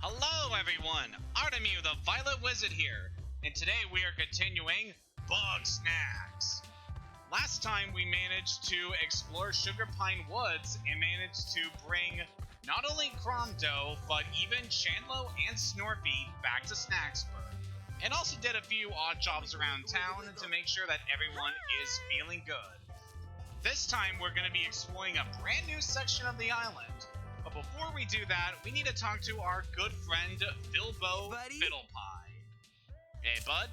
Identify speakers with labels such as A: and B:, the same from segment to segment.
A: Hello everyone, Artemu the Violet Wizard here, and today we are continuing Bugsnax. Last time we managed to explore Sugar Pine Woods and managed to bring not only Cromdo, but even Chandlo and Snorpy back to Snacksburg. And also did a few odd jobs around town to make sure that everyone is feeling good. This time we're going to be exploring a brand new section of the island. But before we do that, we need to talk to our good friend, Bilbo Fiddlepie. Hey, bud?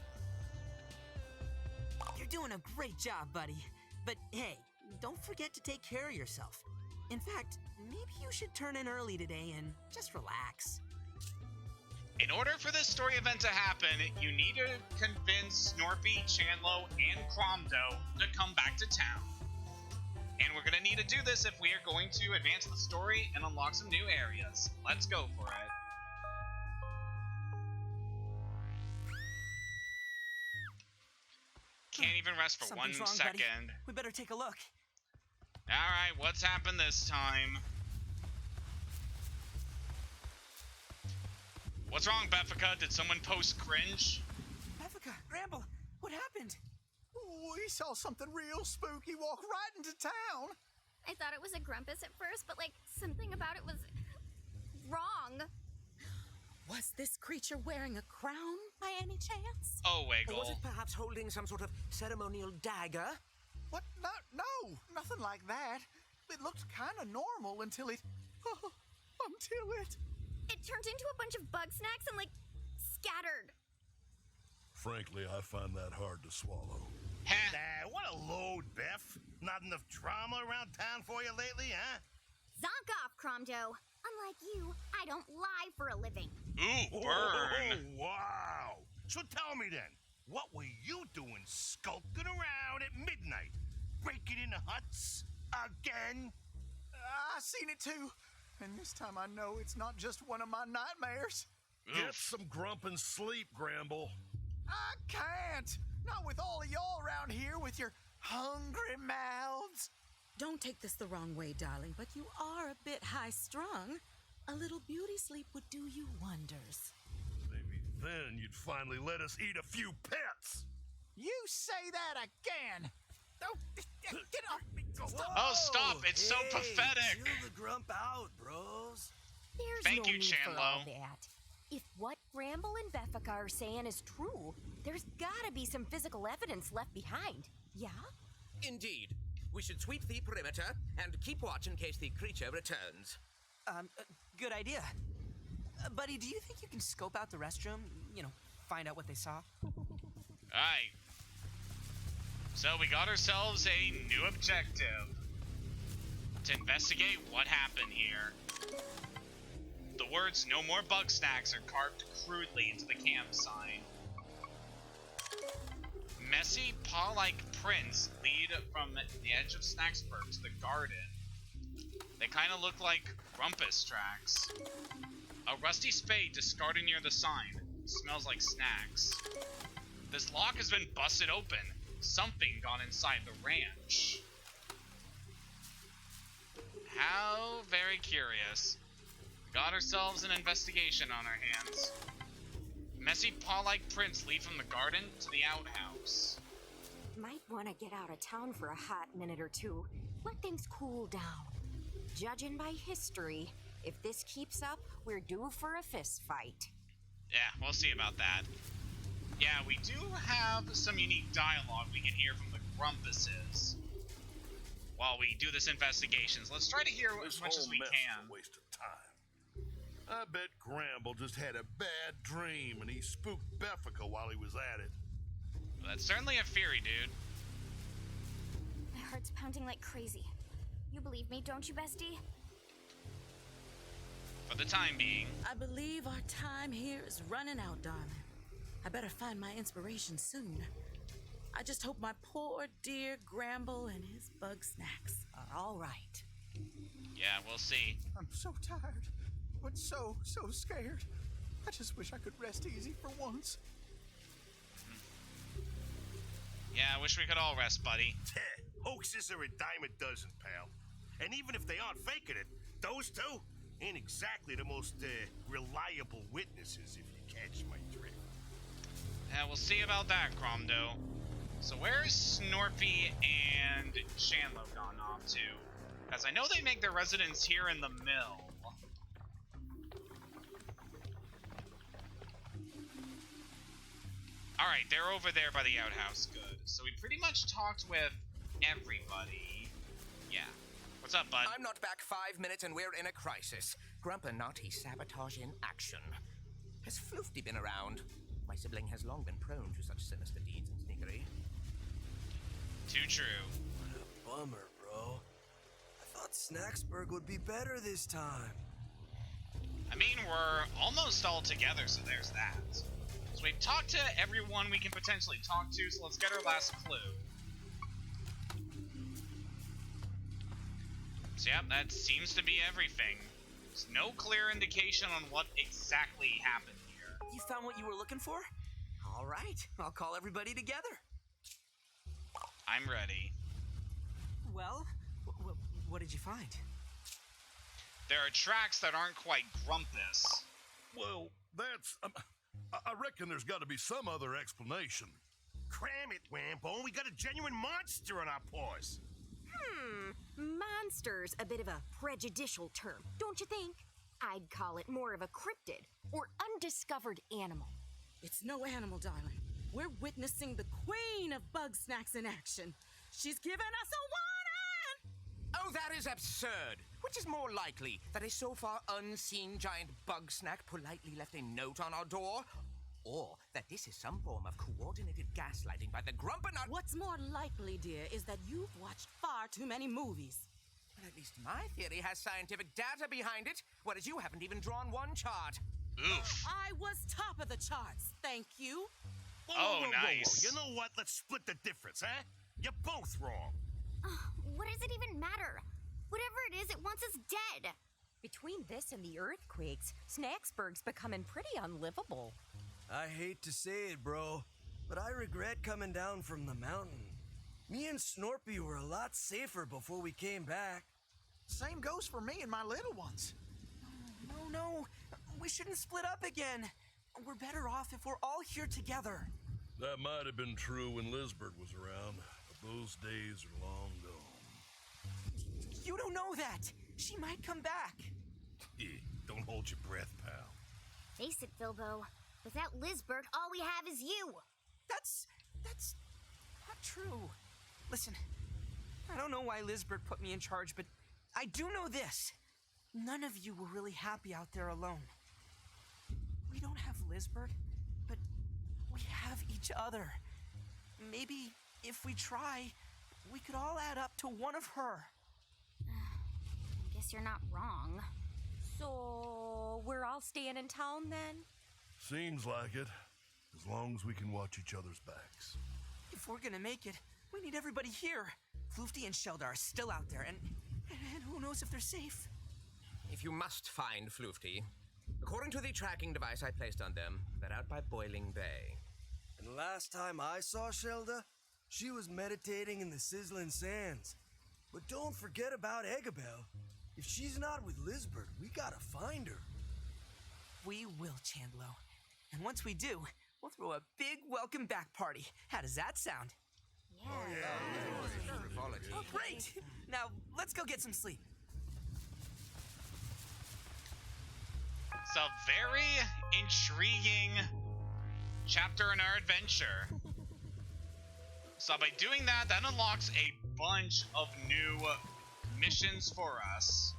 B: You're doing a great job, buddy. But hey, don't forget to take care of yourself. In fact, maybe you should turn in early today and just relax.
A: In order for this story event to happen, you need to convince Snorpy, Chandlo, and Cromdo to come back to town. And we're going to need to do this if we are going to advance the story and unlock some new areas. Let's go for it. Can't even rest for
B: Something's
A: 1
B: wrong,
A: second.
B: buddy. We better take a look.
A: Alright, what's happened this time? What's wrong, Beffica? Did someone post cringe?
B: Beffica, Gramble, what happened?
C: We saw something real spooky walk right into town.
D: I thought it was a Grumpus at first, but something about it was wrong.
E: Was this creature wearing a crown by any chance?
A: Oh,
B: Or was
A: Wiggle.
B: it perhaps holding some sort of ceremonial dagger?
C: What? No, nothing like that. It looked kind of normal until it... until it...
D: It turned into a bunch of Bugsnax and, scattered.
F: Frankly, I find that hard to swallow.
G: What a load, Beth. Not enough drama around town for you lately, huh?
D: Zonk off, Cromdo. Unlike you, I don't lie for a living.
A: Ooh, burn.
G: Oh, wow. So tell me then, what were you doing skulking around at midnight? Breaking into huts? Again?
C: I seen it too. And this time I know it's not just one of my nightmares.
F: Get some grumpin' sleep, Gramble.
C: I can't. Not with all of y'all around here with your hungry mouths.
E: Don't take this the wrong way, darling, but you are a bit high-strung. A little beauty sleep would do you wonders.
F: Maybe then you'd finally let us eat a few pets.
C: You say that again. Oh, get off me.
A: Oh, stop. It's so pathetic.
B: Chill the grump out, bros.
D: There's
A: Thank
D: no
A: you,
D: need for all
A: Chandlo.
D: that. If what Bramble and Beffica are saying is true, there's gotta be some physical evidence left behind. Yeah?
H: Indeed. We should sweep the perimeter and keep watch in case the creature returns.
B: Good idea. Buddy, do you think you can scope out the restroom? Find out what they saw?
A: Alright. So we got ourselves a new objective. To investigate what happened here. The words "No more Bugsnax" are carved crudely into the camp sign. Messy, paw-like prints lead from the edge of Snacksburg to the garden. They kind of look like Grumpus tracks. A rusty spade discarded near the sign. Smells like snacks. This lock has been busted open. Something got inside the ranch. How very curious. Got ourselves an investigation on our hands. Messy paw-like prints lead from the garden to the outhouse.
D: Might want to get out of town for a hot minute or two. Let things cool down. Judging by history, if this keeps up, we're due for a fist fight.
A: Yeah, we'll see about that. Yeah, we do have some unique dialogue we can hear from the Grumpuses. While we do this investigation, so let's try to hear as much as we
F: mess
A: can.
F: is a waste of time. I bet Gramble just had a bad dream and he spooked Beffica while he was at it.
A: Well, that's certainly a theory, dude.
D: My heart's pounding like crazy. You believe me, don't you, bestie?
A: For the time being.
E: I believe our time here is running out, darling. I better find my inspiration soon. I just hope my poor dear Gramble and his Bugsnax are all right.
A: Yeah, we'll see.
C: I'm so tired, but so scared. I just wish I could rest easy for once.
A: Yeah, I wish we could all rest, buddy.
G: Hoaxes are a dime a dozen, pal. And even if they aren't faking it, those two, Ain't exactly the most reliable witnesses, if you catch my drift.
A: Yeah, we'll see about that, Cromdo. So where's Snorpy and Shanlo gone off to? Because I know they make their residence here in the mill. Alright, they're over there by the outhouse. Good. So we pretty much talked with everybody. Yeah. What's up, bud?
H: I'm not back 5 minutes and we're in a crisis. Grumpanati sabotage in action. Has Floofty been around? My sibling has long been prone to such sinister deeds and sneakery.
A: Too true.
I: What a bummer, bro. I thought Snacksburg would be better this time.
A: I mean, we're almost all together, so there's that. So we've talked to everyone we can potentially talk to, so let's get our last clue. So yep, that seems to be everything. There's no clear indication on what exactly happened here.
B: You found what you were looking for? All right, I'll call everybody together.
A: I'm ready.
B: Well, what did you find?
A: There are tracks that aren't quite Grumpus.
F: Well, that's... I reckon there's got to be some other explanation.
G: Cram it, Wampo. We got a genuine monster on our paws.
D: Monster's a bit of a prejudicial term, don't you think? I'd call it more of a cryptid or undiscovered animal.
E: It's no animal, darling. We're witnessing the queen of Bugsnax in action. She's given us a warning!
H: Oh, that is absurd. Which is more likely, that a so far unseen giant Bugsnax politely left a note on our door, or that this is some form of coordinated gaslighting by the Grumpanati?
E: What's more likely, dear, is that you've watched far too many movies.
H: Well, at least my theory has scientific data behind it, whereas you haven't even drawn one chart.
A: Oof.
E: I was top of the charts, thank you.
A: Oh, nice.
G: You know what? Let's split the difference, huh? You're both wrong.
J: What does it even matter? Whatever it is, it wants us dead.
D: Between this and the earthquakes, Snacksburg's becoming pretty unlivable.
I: I hate to say it, bro, but I regret coming down from the mountain. Me and Snorpy were a lot safer before we came back.
C: Same goes for me and my little ones.
B: No, we shouldn't split up again. We're better off if we're all here together.
F: That might have been true when Lisbeth was around, but those days are long gone.
B: You don't know that. She might come back.
G: Yeah, don't hold your breath, pal.
J: Face it, Filbo. Without Lisberg, all we have is you.
B: That's not true. Listen, I don't know why Lisbeth put me in charge, but I do know this. None of you were really happy out there alone. We don't have Lisbeth, but we have each other. Maybe if we try, we could all add up to one of her.
J: I guess you're not wrong.
D: So, we're all staying in town then?
F: Seems like it, as long as we can watch each other's backs.
B: If we're gonna make it, we need everybody here. Floofty and Shelda are still out there, and who knows if they're safe.
H: If you must find Floofty, according to the tracking device I placed on them, they're out by Boiling Bay.
I: And last time I saw Shelda, she was meditating in the sizzling sands. But don't forget about Eggabell. If she's not with Lisbeth, we gotta find her.
B: We will, Chandlo. And once we do, we'll throw a big welcome back party. How does that sound?
H: Oh,
B: Great! Now, let's go get some sleep.
A: It's a very intriguing chapter in our adventure. So by doing that, that unlocks a bunch of new missions for us.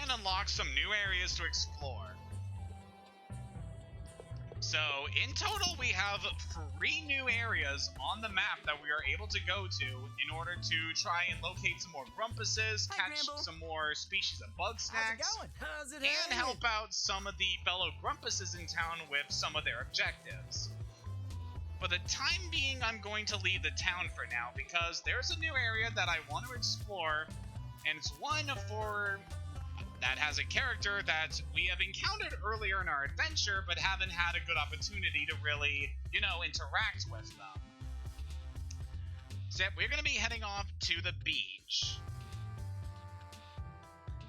A: And unlocks some new areas to explore. So, in total, we have 3 new areas on the map that we are able to go to in order to try and locate some more Grumpuses,
B: Hi, Gramble.
A: catch some more species of Bugsnax,
B: How's it
A: and help out some of the fellow Grumpuses in town with some of their objectives. For the time being, I'm going to leave the town for now because there's a new area that I want to explore, and it's one that has a character that we have encountered earlier in our adventure, but haven't had a good opportunity to really, interact with them. So we're going to be heading off to the beach.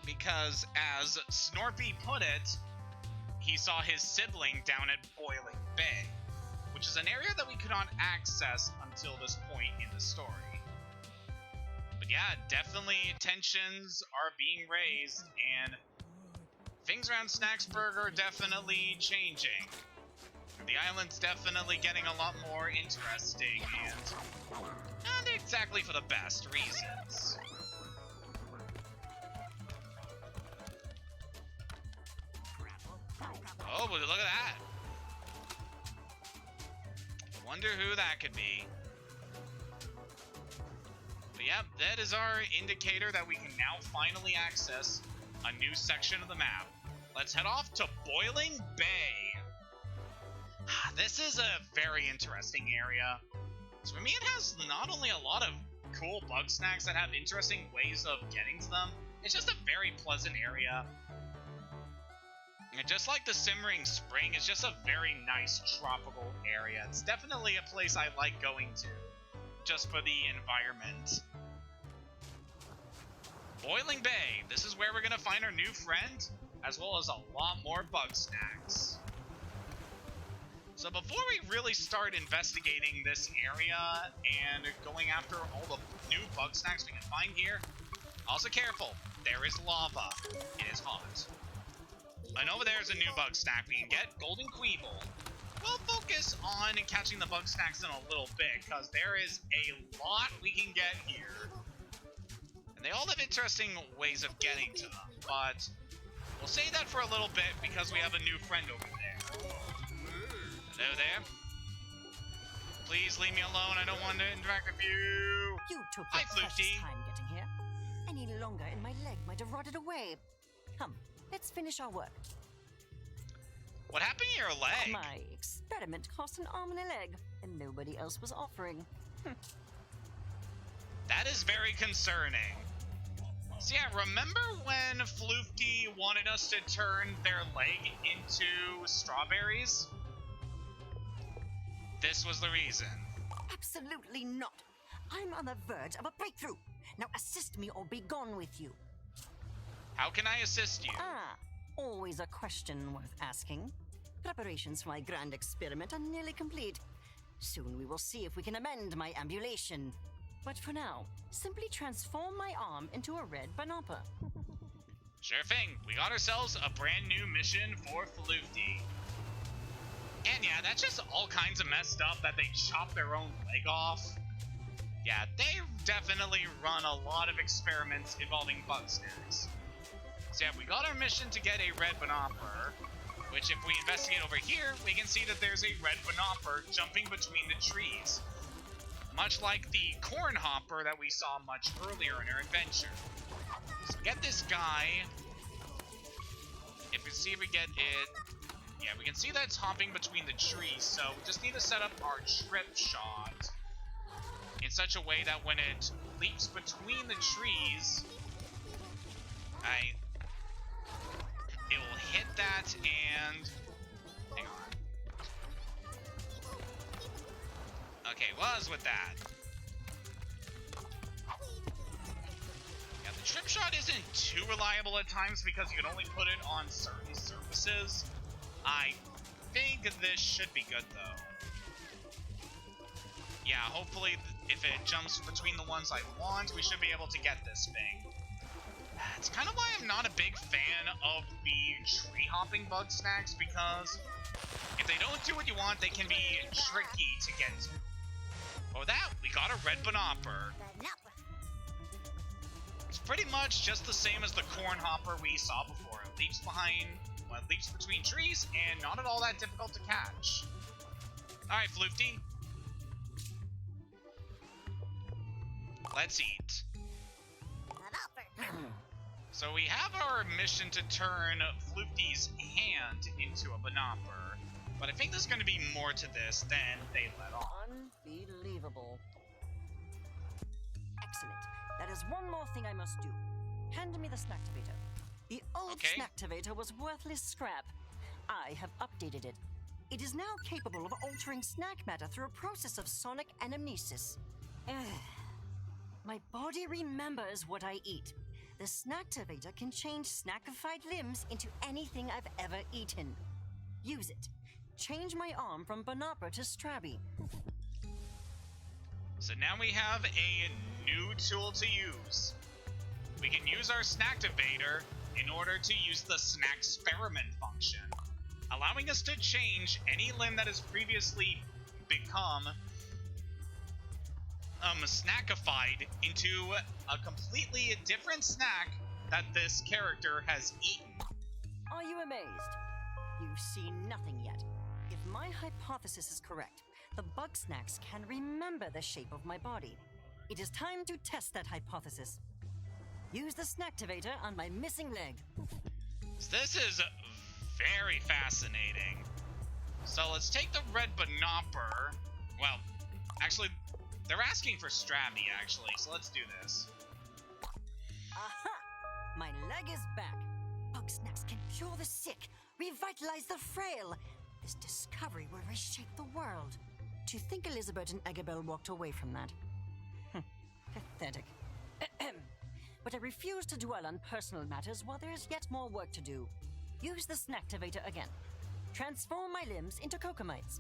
A: because, as Snorpy put it, he saw his sibling down at Boiling Bay, which is an area that we could not access until this point in the story. But yeah, definitely tensions are being raised, and things around Snacksburg are definitely changing. The island's definitely getting a lot more interesting, and not exactly for the best reasons. Oh, but look at that. Wonder who that could be. But yeah, that is our indicator that we can now finally access a new section of the map. Let's head off to Boiling Bay. This is a very interesting area. So for me, it has not only a lot of cool Bugsnax that have interesting ways of getting to them, it's just a very pleasant area. And just like the Simmering Spring, it's just a very nice tropical area. It's definitely a place I like going to, just for the environment. Boiling Bay, this is where we're gonna find our new friend, as well as a lot more Bugsnax. So before we really start investigating this area and going after all the new Bugsnax we can find here, also careful, there is lava. It is hot. And over there is a new Bugsnax we can get, Golden Queeble. We'll focus on catching the Bugsnax in a little bit, because there is a lot we can get here. And they all have interesting ways of getting to them, but we'll save that for a little bit because we have a new friend over there. Hello there. Please leave me alone, I don't want to interact with you.
D: You took
A: Hi,
D: your precious
A: Floofty.
D: time getting here. Any longer and my leg might have rotted away. Come, let's finish our work.
A: What happened to your leg?
D: My experiment cost an arm and a leg, and nobody else was offering.
A: That is very concerning. So yeah, remember when Floofty wanted us to turn their leg into strawberries? This was the reason.
D: Absolutely not. I'm on the verge of a breakthrough. Now assist me or be gone with you.
A: How can I assist you?
D: Always a question worth asking. Preparations for my grand experiment are nearly complete. Soon we will see if we can amend my ambulation. But for now, simply transform my arm into a red banana.
A: Sure thing. We got ourselves a brand new mission for Floofty. And yeah, that's just all kinds of messed up that they chop their own leg off. Yeah, they definitely run a lot of experiments involving Bugsnax. So yeah, we got our mission to get a red banopper, which if we investigate over here, we can see that there's a red banopper jumping between the trees. Much like the corn hopper that we saw much earlier in our adventure. So get this guy. If we see if we get it, yeah, we can see that it's hopping between the trees, so we just need to set up our trip shot in such a way that when it leaps between the trees, it will hit that and... hang on. Okay, what was with that? Yeah, the trip shot isn't too reliable at times because you can only put it on certain surfaces. I think this should be good though. Yeah, hopefully if it jumps between the ones I want, we should be able to get this thing. It's kind of why I'm not a big fan of the tree hopping Bugsnax, because if they don't do what you want, they can be tricky to get to. For that, we got a red banopper. It's pretty much just the same as the corn hopper we saw before. It leaps it leaps between trees, and not at all that difficult to catch. Alright, Floofty. Let's eat. So we have our mission to turn Floofty's hand into a banopper, but I think there's going to be more to this than they let on.
D: Unbelievable. Excellent. That is one more thing I must do. Hand me the Snaktooth. The old Snaktooth was worthless scrap. I have updated it. It is now capable of altering snack matter through a process of sonic anamnesis. My body remembers what I eat. the Snaktoovator can change snackified limbs into anything I've ever eaten. Use it. Change my arm from Banopper to Strabby.
A: So now we have a new tool to use. We can use our Snaktoovator in order to use the Snacksperiment function, allowing us to change any limb that has previously become snackified into a completely different snack that this character has eaten.
D: Are you amazed? You've seen nothing yet. If my hypothesis is correct, the Bugsnax can remember the shape of my body. It is time to test that hypothesis. Use the Snaktoovator on my missing leg.
A: This is very fascinating. So let's take the red Banopper. Well, actually, they're asking for Strabby, actually, so let's do this.
D: Aha! My leg is back. Bugsnax can cure the sick, revitalize the frail. This discovery will reshape the world. To think Elizabeth and Eggabell walked away from that. Pathetic. But I refuse to dwell on personal matters while there is yet more work to do. Use the Snaktoovator again. Transform my limbs into Kokomites.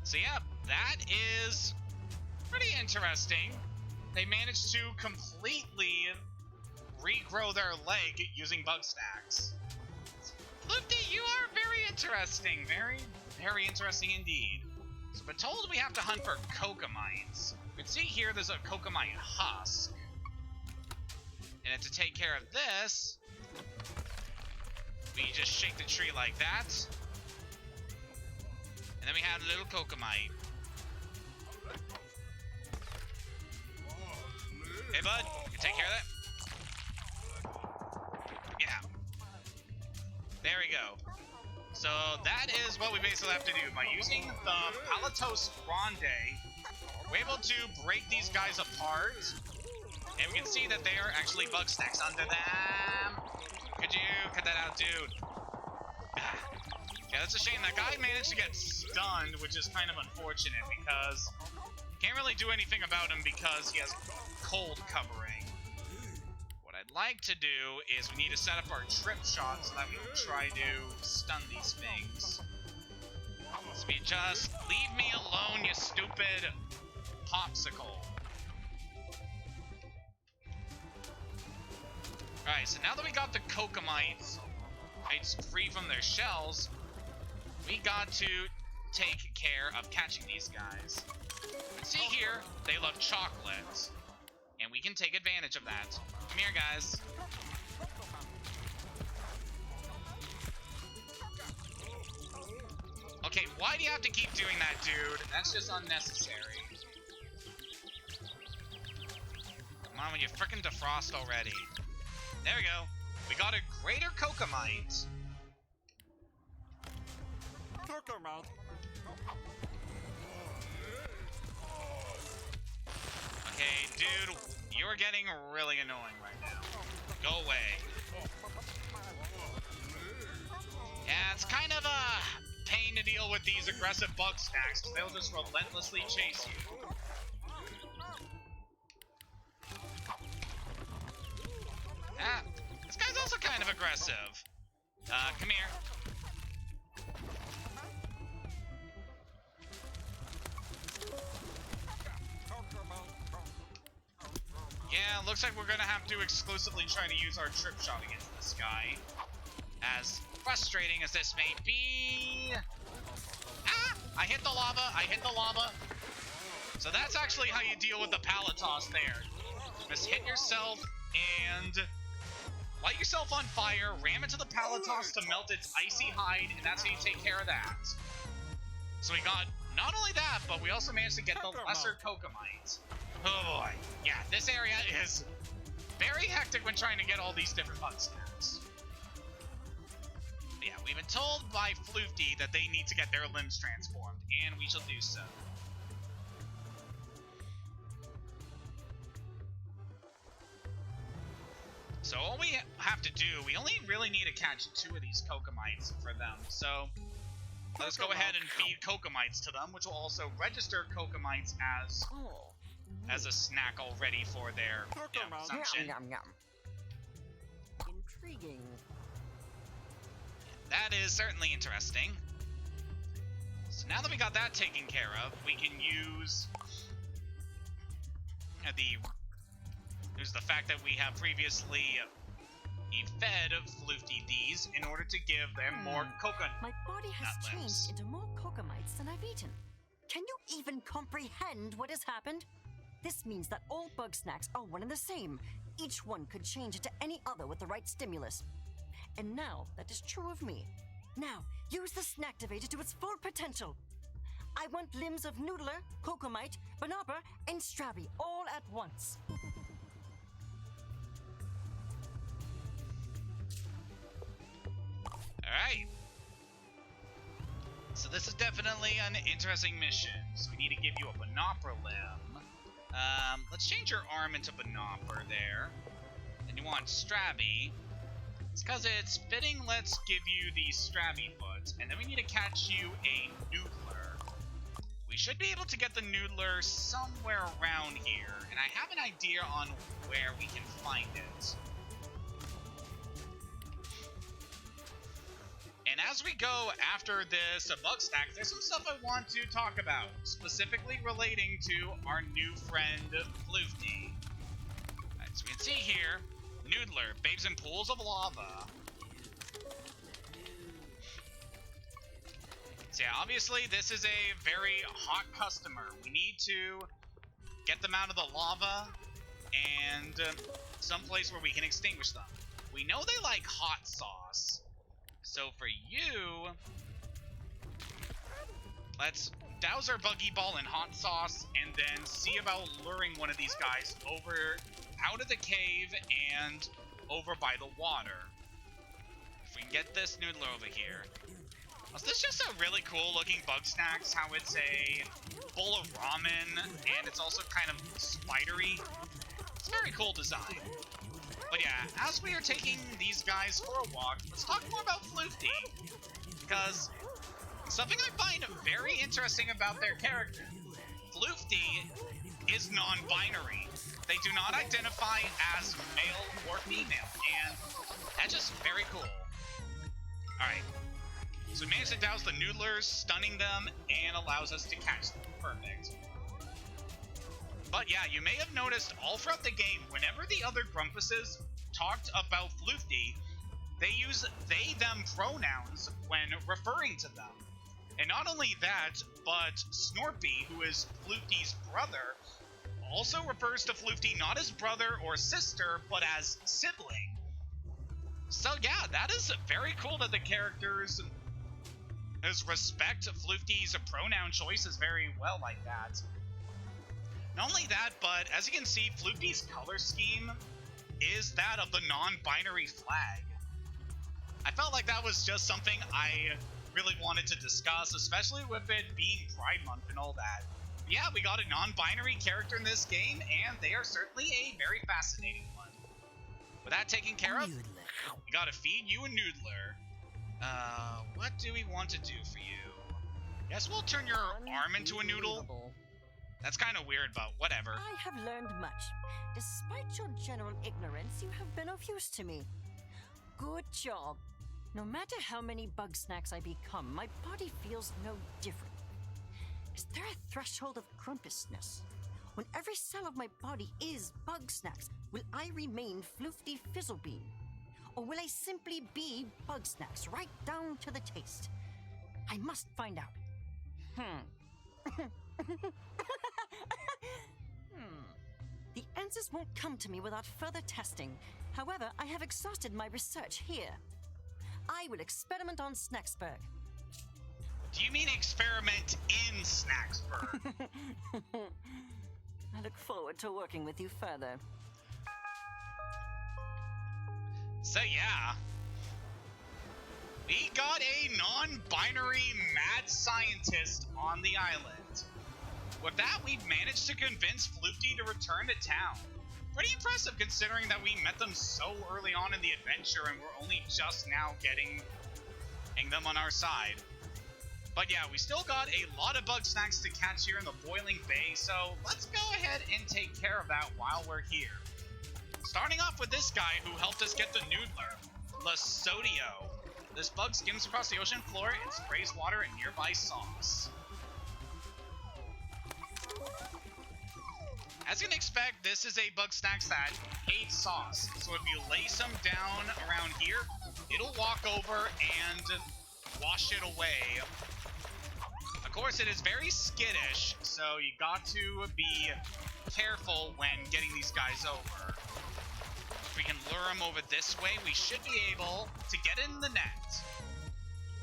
A: So yeah, that is pretty interesting. They managed to completely regrow their leg using Bugsnax. Floofty, you are very interesting. Very, very interesting indeed. So we're told we have to hunt for Kokomites. You can see here there's a Kokomite husk. And to take care of this, we just shake the tree like that. And then we have a little Kokomite. Hey bud, you take care of that? Yeah. There we go. So that is what we basically have to do. By using the Palatos Grande, we're able to break these guys apart. And we can see that they are actually Bugsnax under them. Could you cut that out, dude? Yeah, that's a shame. That guy managed to get stunned, which is kind of unfortunate because can't really do anything about him because he has cold covering. What I'd like to do is we need to set up our trip shot so that we can try to stun these things. So we just leave me alone, you stupid popsicle. Alright, so now that we got the Kokomites free from their shells, we got to take care of catching these guys. You can see here, they love chocolate, and we can take advantage of that. Come here, guys. Okay, why do you have to keep doing that, dude? That's just unnecessary. Come on, will you frickin' defrost already? There we go. We got a greater Kokomite. Okay, dude, you're getting really annoying right now. Go away. Yeah, it's kind of a pain to deal with these aggressive Bugsnax, because they'll just relentlessly chase you. Ah, this guy's also kind of aggressive. Come here. Yeah, looks like we're gonna have to exclusively try to use our trip shot against this guy. As frustrating as this may be... Ah! I hit the lava, I hit the lava. So that's actually how you deal with the Palatos there. Just hit yourself and light yourself on fire, ram into the Palatos to melt its icy hide, and that's how you take care of that. So we got not only that, but we also managed to get the lesser Kokomite. Oh boy. Yeah, this area is very hectic when trying to get all these different Bugsnax. Yeah, we've been told by Floofty that they need to get their limbs transformed, and we shall do so. So all we have to do, we only really need to catch 2 of these Kokomites for them. So let's go ahead and feed Kokomites to them, which will also register Kokomites as as a snack already for their consumption.
D: Yum, yum, yum. Intriguing.
A: That is certainly interesting. So now that we got that taken care of, we can use the fact that we have previously fed Floofty these in order to give them more coconut.
D: My body has
A: limbs.
D: changed into more cocomites than I've eaten. Can you even comprehend what has happened? This means that all Bugsnax are one and the same. Each one could change into any other with the right stimulus. And now that is true of me. Now, use the Snacktivator to its full potential. I want limbs of Noodler, Cocomite, Banopper, and Strabby all at once.
A: Alright. So this is definitely an interesting mission. So we need to give you a Banopper limb. Let's change your arm into Banopper there. And you want Strabby. It's because it's fitting, let's give you the Strabby foot. And then we need to catch you a Noodler. We should be able to get the Noodler somewhere around here. And I have an idea on where we can find it. And as we go after this Bugsnax, there's some stuff I want to talk about, specifically relating to our new friend, Floofty. Alright, so we can see here, Noodler, babes in pools of lava. So yeah, obviously this is a very hot customer. We need to get them out of the lava and someplace where we can extinguish them. We know they like hot sauce. So for you, let's douse our buggy ball in hot sauce and then see about luring one of these guys over out of the cave and over by the water. If we can get this Noodler over here. Was this just a really cool looking Bugsnax? How it's a bowl of ramen and it's also kind of spidery. It's a very cool design. But yeah, as we are taking these guys for a walk, let's talk more about Floofty. Because something I find very interesting about their character, Floofty is non-binary. They do not identify as male or female, and that's just very cool. Alright, so we managed to douse the Noodlers, stunning them, and allows us to catch them. Perfect. But yeah, you may have noticed all throughout the game, whenever the other Grumpuses talked about Floofty, they use they-them pronouns when referring to them. And not only that, but Snorpy, who is Floofty's brother, also refers to Floofty not as brother or sister, but as sibling. So yeah, that is very cool that the characters respect Floofty's pronoun choices very well like that. Not only that, but as you can see, Floofty's color scheme is that of the non-binary flag. I felt like that was just something I really wanted to discuss, especially with it being Pride Month and all that. But yeah, we got a non-binary character in this game, and they are certainly a very fascinating one. With that taken care of, we gotta feed you a Noodler. What do we want to do for you? Guess we'll turn your arm into a noodle. That's kind of weird, but whatever.
D: I have learned much. Despite your general ignorance, you have been of use to me. Good job. No matter how many Bugsnax I become, my body feels no different. Is there a threshold of Grumpusness? When every cell of my body is Bugsnax, will I remain Floofty Fizzlebean? Or will I simply be Bugsnax, right down to the taste? I must find out. The answers won't come to me without further testing. However, I have exhausted my research here. I will experiment on Snacksburg.
A: Do you mean experiment in Snacksburg?
D: I look forward to working with you further.
A: So yeah, we got a non-binary mad scientist on the island. With that, we managed to convince Floofty to return to town. Pretty impressive considering that we met them so early on in the adventure and we're only just now getting them on our side. But yeah, we still got a lot of Bugsnax to catch here in the Boiling Bay, so let's go ahead and take care of that while we're here. Starting off with this guy who helped us get the noodler, Lasodio. This bug skims across the ocean floor and sprays water in nearby sauce. As you can expect, this is a Bugsnax that hates sauce, so if you lay some down around here, it'll walk over and wash it away. Of course, it is very skittish, so you got to be careful when getting these guys over. If we can lure them over this way, we should be able to get in the net.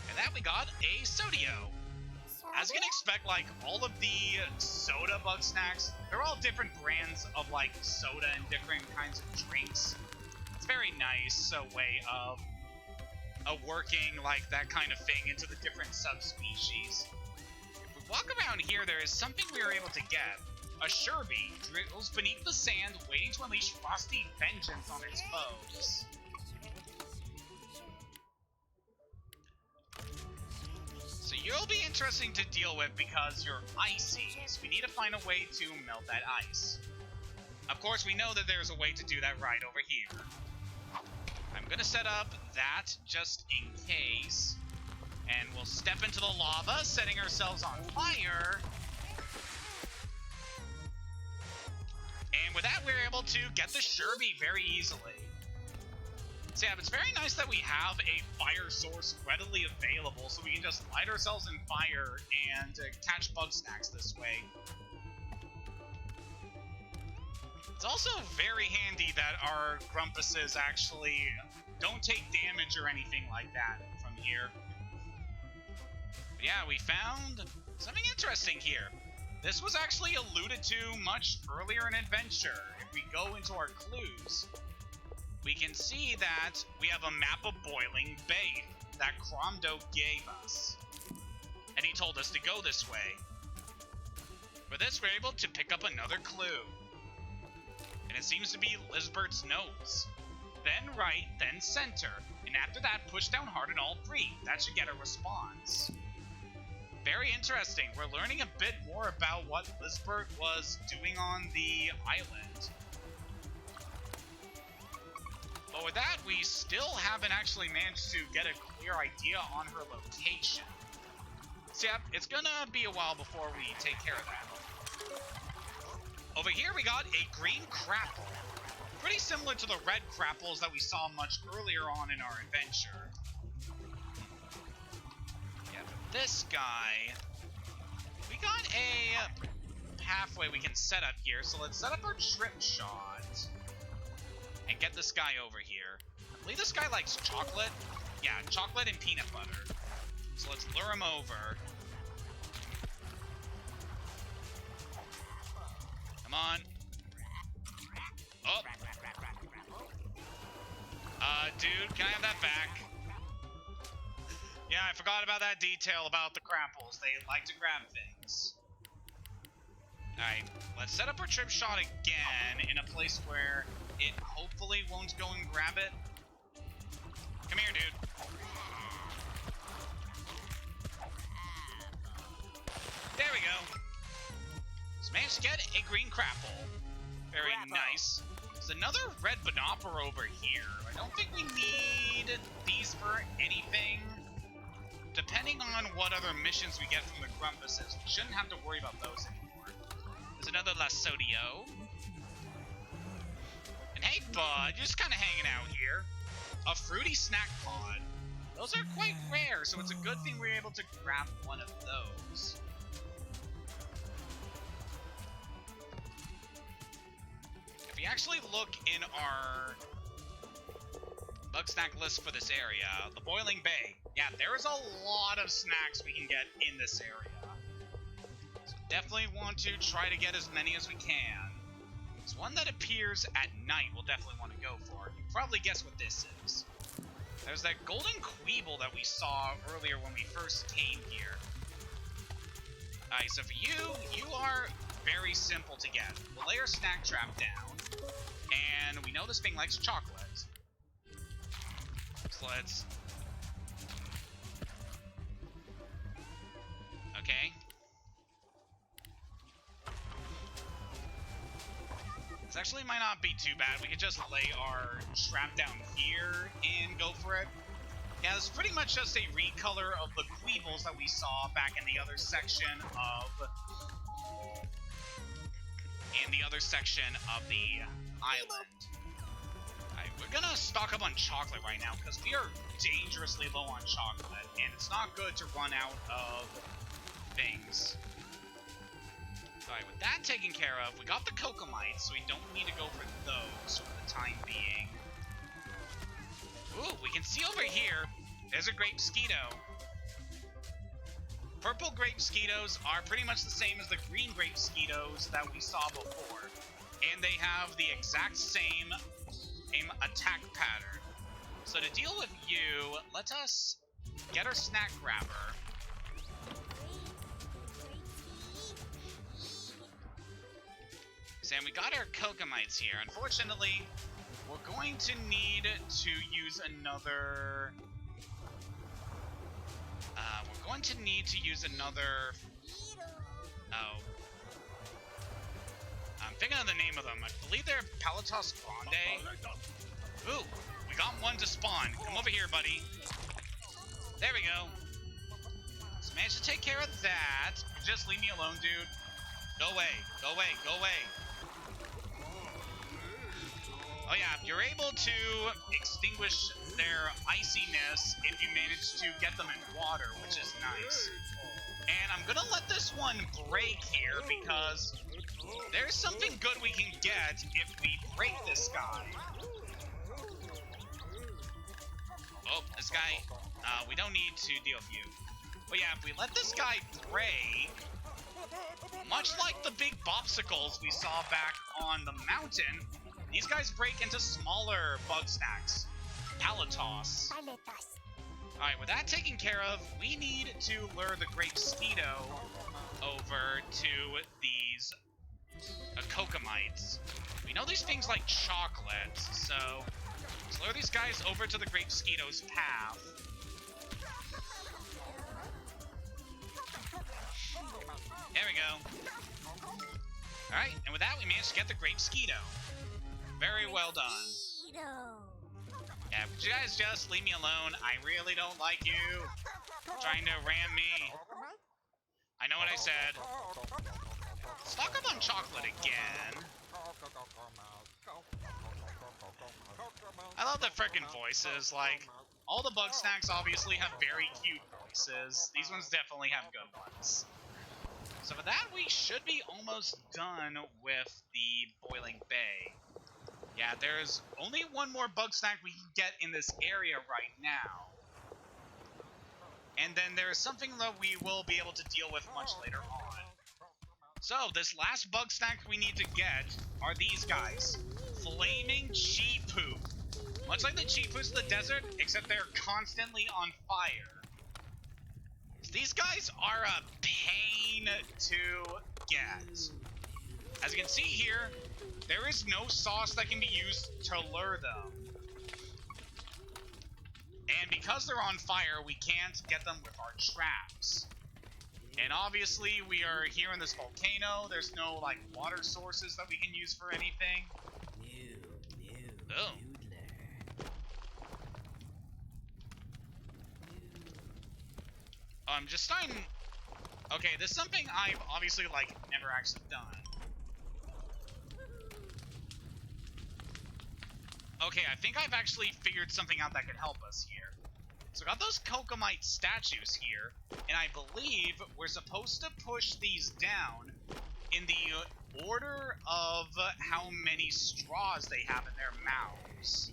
A: And that we got a Sodio. As you can expect, like, all of the soda Bugsnax, they're all different brands of, like, soda and different kinds of drinks. It's very nice way of working, like, that kind of thing into the different subspecies. If we walk around here, there is something we were able to get. A Sherby drills beneath the sand, waiting to unleash frosty vengeance on its foes. So you'll be interesting to deal with because you're icy, so we need to find a way to melt that ice. Of course, we know that there's a way to do that right over here. I'm gonna set up that just in case, and we'll step into the lava, setting ourselves on fire. And with that, we're able to get the Sherby very easily. So yeah, it's very nice that we have a fire source readily available, so we can just light ourselves in fire and catch Bugsnax this way. It's also very handy that our Grumpuses actually don't take damage or anything like that from here. But yeah, we found something interesting here. This was actually alluded to much earlier in adventure. If we go into our clues, we can see that we have a map of Boiling Bay that Cromdo gave us. And he told us to go this way. For this, we're able to pick up another clue. And it seems to be Lisbert's nose. Then right, then center. And after that, push down hard on all three. That should get a response. Very interesting. We're learning a bit more about what Lisbert was doing on the island. But with that, we still haven't actually managed to get a clear idea on her location. So yeah, it's gonna be a while before we take care of that. Over here we got a green crapple. Pretty similar to the red crapples that we saw much earlier on in our adventure. Yeah, but this guy, we got a pathway we can set up here. So let's set up our trip shot and get this guy over here. I believe this guy likes chocolate. Yeah, chocolate and peanut butter. So let's lure him over. Come on. Oh. Dude, can I have that back? Yeah, I forgot about that detail about the crapples. They like to grab things. Alright, let's set up our trip shot again in a place where it hopefully won't go and grab it. Come here, dude. There we go. So managed to get a green crapple. Very nice. There's another red banopper over here. I don't think we need these for anything. Depending on what other missions we get from the Grumpuses, we shouldn't have to worry about those anymore. There's another Lasodio. And hey, bud, you're just kind of hanging out here. A fruity snack pod. Those are quite rare, so it's a good thing we're able to grab one of those. If you actually look in our Bugsnax list for this area, the Boiling Bay, yeah, there is a lot of snacks we can get in this area. So definitely want to try to get as many as we can. There's one that appears at night we'll definitely want to go for. You probably guess what this is. There's that golden Queeble that we saw earlier when we first came here. Alright, so for you are very simple to get. We'll lay our snack trap down, and we know this thing likes chocolate. So let's actually might not be too bad. We could just lay our trap down here and go for it. Yeah, it's pretty much just a recolor of the Queebles that we saw back in the other section of the island. Alright, we're gonna stock up on chocolate right now because we are dangerously low on chocolate, and it's not good to run out of things. Alright, with that taken care of, we got the Kokomites, so we don't need to go for those for the time being. Ooh, we can see over here, there's a grape skeeto. Purple grape skeetos are pretty much the same as the green grape skeetos that we saw before. And they have the exact same attack pattern. So to deal with you, let us get our snack grabber. And we got our Kokomites here. Unfortunately, we're going to need to use another... Oh. I'm thinking of the name of them. I believe they're Palatos Grande. Ooh, we got one to spawn. Come over here, buddy. There we go. So managed to take care of that. Just leave me alone, dude. Go away. Go away. Go away. Oh yeah, you're able to extinguish their iciness if you manage to get them in water, which is nice. And I'm gonna let this one break here because there's something good we can get if we break this guy. Oh, this guy, we don't need to deal with you. But yeah, if we let this guy break, much like the big bopsicles we saw back on the mountain, these guys break into smaller Bugsnax. Palatos. Alright, with that taken care of, we need to lure the Grape Skeeto over to these Kokomites. We know these things like chocolate, so let's lure these guys over to the Grape Skeeto's path. There we go. Alright, and with that we managed to get the Grape Skeeto. Very well done. Yeah, would you guys just leave me alone? I really don't like you trying to ram me. I know what I said. Stock up on chocolate again. I love the frickin' voices. Like, all the Bugsnax obviously have very cute voices. These ones definitely have good ones. So for that, we should be almost done with the Boiling Bay. Yeah, there's only one more Bugsnax we can get in this area right now. And then there's something that we will be able to deal with much later on. So, this last Bugsnax we need to get are these guys. Flaming Cheepoop. Much like the Cheepoops of the desert, except they're constantly on fire. These guys are a pain to get. As you can see here, there is no sauce that can be used to lure them. And because they're on fire, we can't get them with our traps. And obviously, we are here in this volcano. There's no, like, water sources that we can use for anything. Oh. I'm just starting... Okay, this is something I've obviously, like, never actually done. Okay, I think I've actually figured something out that could help us here. So I got those Kokomite statues here, and I believe we're supposed to push these down in the order of how many straws they have in their mouths.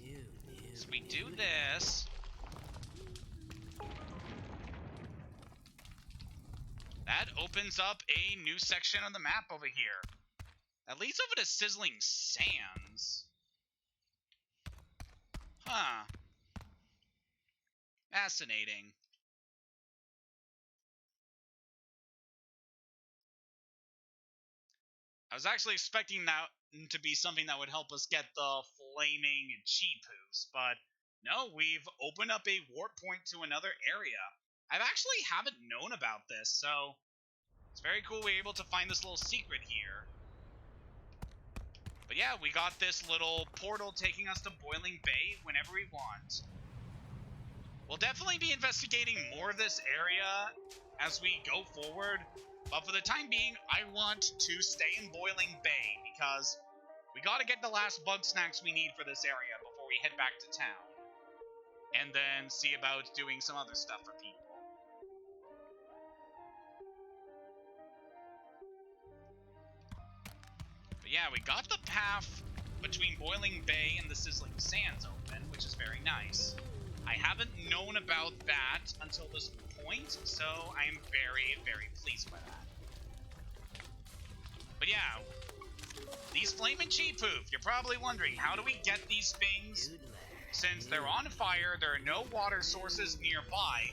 A: So we do this. That opens up a new section of the map over here. That leads over to Sizzling Sands. Huh. Fascinating. I was actually expecting that to be something that would help us get the flaming Cheepoos, but no, we've opened up a warp point to another area. I actually haven't known about this, so it's very cool we're able to find this little secret here. But yeah, we got this little portal taking us to Boiling Bay whenever we want. We'll definitely be investigating more of this area as we go forward, but for the time being, I want to stay in Boiling Bay because we gotta get the last Bugsnax we need for this area before we head back to town. And then see about doing some other stuff for people. But yeah, we got the path between Boiling Bay and the Sizzling Sands open, which is very nice. I haven't known about that until this point, so I am very, very pleased by that. But yeah, these Flamin' Cheepoof, you're probably wondering, how do we get these things? Since they're on fire, there are no water sources nearby,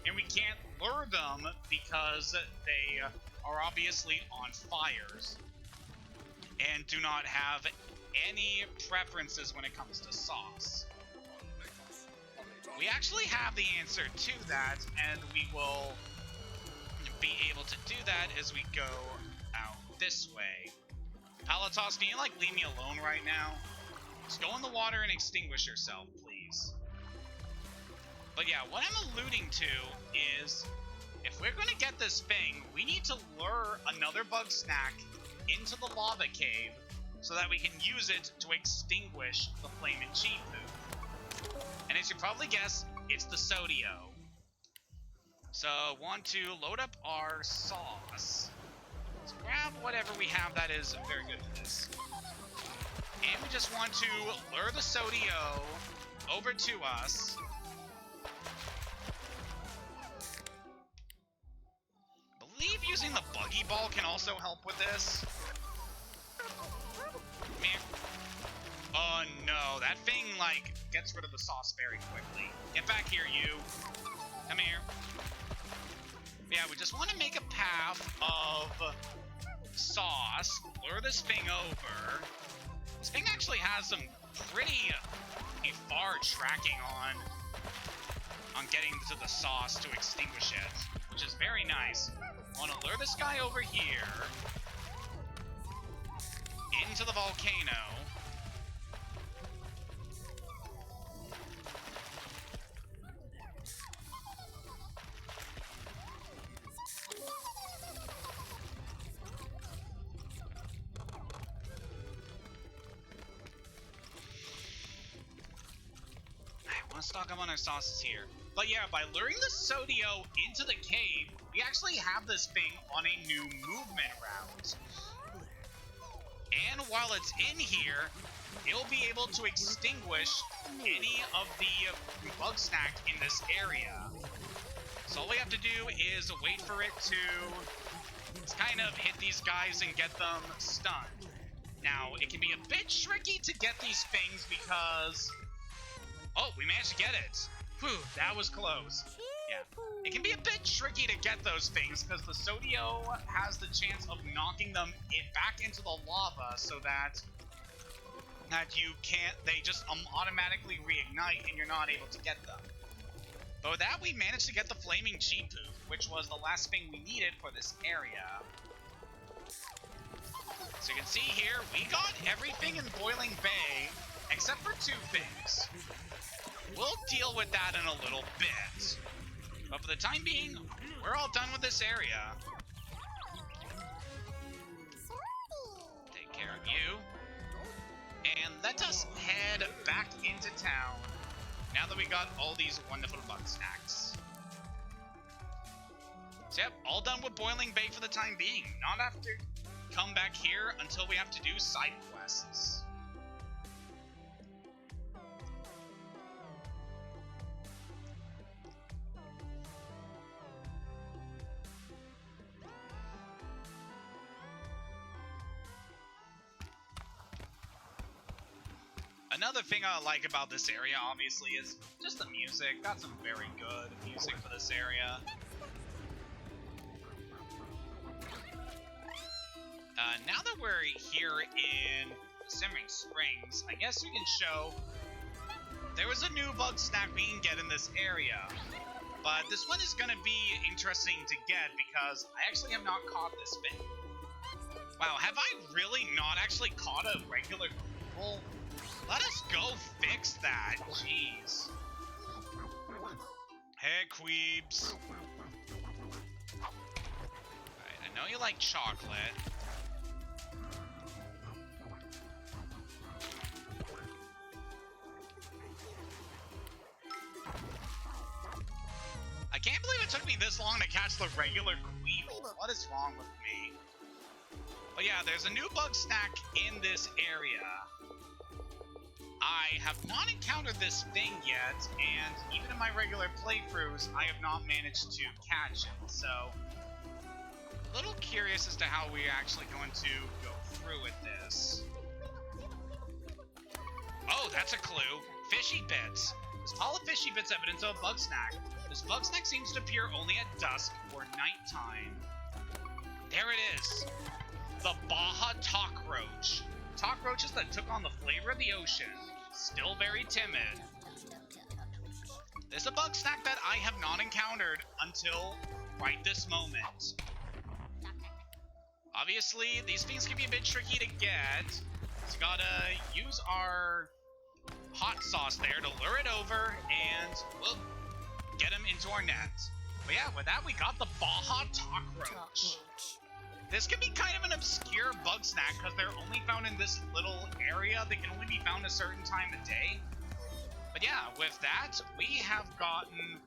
A: and we can't lure them because they are obviously on fires and do not have any preferences when it comes to sauce. We actually have the answer to that, and we will be able to do that as we go out this way. Palatos, can you leave me alone right now? Just go in the water and extinguish yourself, please. But yeah, what I'm alluding to is, if we're going to get this thing, we need to lure another Bugsnax into the lava cave so that we can use it to extinguish the Flamin' Cheepoof. And as you probably guess, it's the Sodio. So, want to load up our sauce. Let's grab whatever we have that is very good for this. And we just want to lure the Sodio over to us. I believe using the buggy ball can also help with this. Man. Oh no, that thing gets rid of the sauce very quickly. Get back here, you. Come here. Yeah, we just want to make a path of sauce, lure this thing over. This thing actually has some pretty far tracking on getting to the sauce to extinguish it, which is very nice. I want to lure this guy over here into the volcano. Stock up on our sauces here. But yeah, by luring the Sodio into the cave, we actually have this thing on a new movement route. And while it's in here, it'll be able to extinguish any of the Bugsnax in this area. So all we have to do is wait for it to kind of hit these guys and get them stunned. Now, it can be a bit tricky to get these things because... Oh, we managed to get it. Whew, that was close. Yeah, it can be a bit tricky to get those things because the Sodio has the chance of knocking them back into the lava so that you can't, they just automatically reignite and you're not able to get them. But with that, we managed to get the Flaming Cheepoof, which was the last thing we needed for this area. So you can see here, we got everything in Boiling Bay except for two things. We'll deal with that in a little bit. But for the time being, we're all done with this area. Take care of you. And let us head back into town now that we got all these wonderful Bugsnax. So yep, all done with Boiling Bay for the time being. Not have to come back here until we have to do side quests. Another thing I like about this area, obviously, is just the music. Got some very good music for this area. Now that we're here in Simmering Springs, I guess we can show there was a new Bugsnax we can get in this area. But this one is going to be interesting to get because I actually have not caught this thing. Wow, have I really not actually caught a regular Queeble? Let us go fix that. Jeez. Hey, Queebs. Alright, I know you like chocolate. I can't believe it took me this long to catch the regular Queeble. What is wrong with me? But yeah, there's a new Bugsnax in this area. I have not encountered this thing yet, and even in my regular playthroughs, I have not managed to catch it. So, a little curious as to how we're actually going to go through with this. Oh, that's a clue. Fishy bits. This pile of fishy bits evidence of a Bugsnax. This Bugsnax seems to appear only at dusk or nighttime. There it is. The Baja Cockroach. Cockroaches that took on the flavor of the ocean. Still very timid. This is a Bugsnax that I have not encountered until right this moment. Obviously, these things can be a bit tricky to get. So gotta use our hot sauce there to lure it over and we'll get him into our net. But yeah, with that we got the Baja Cockroach. This can be kind of an obscure Bugsnax because they're only found in this little area. They can only be found a certain time of day. But yeah, with that, we have gotten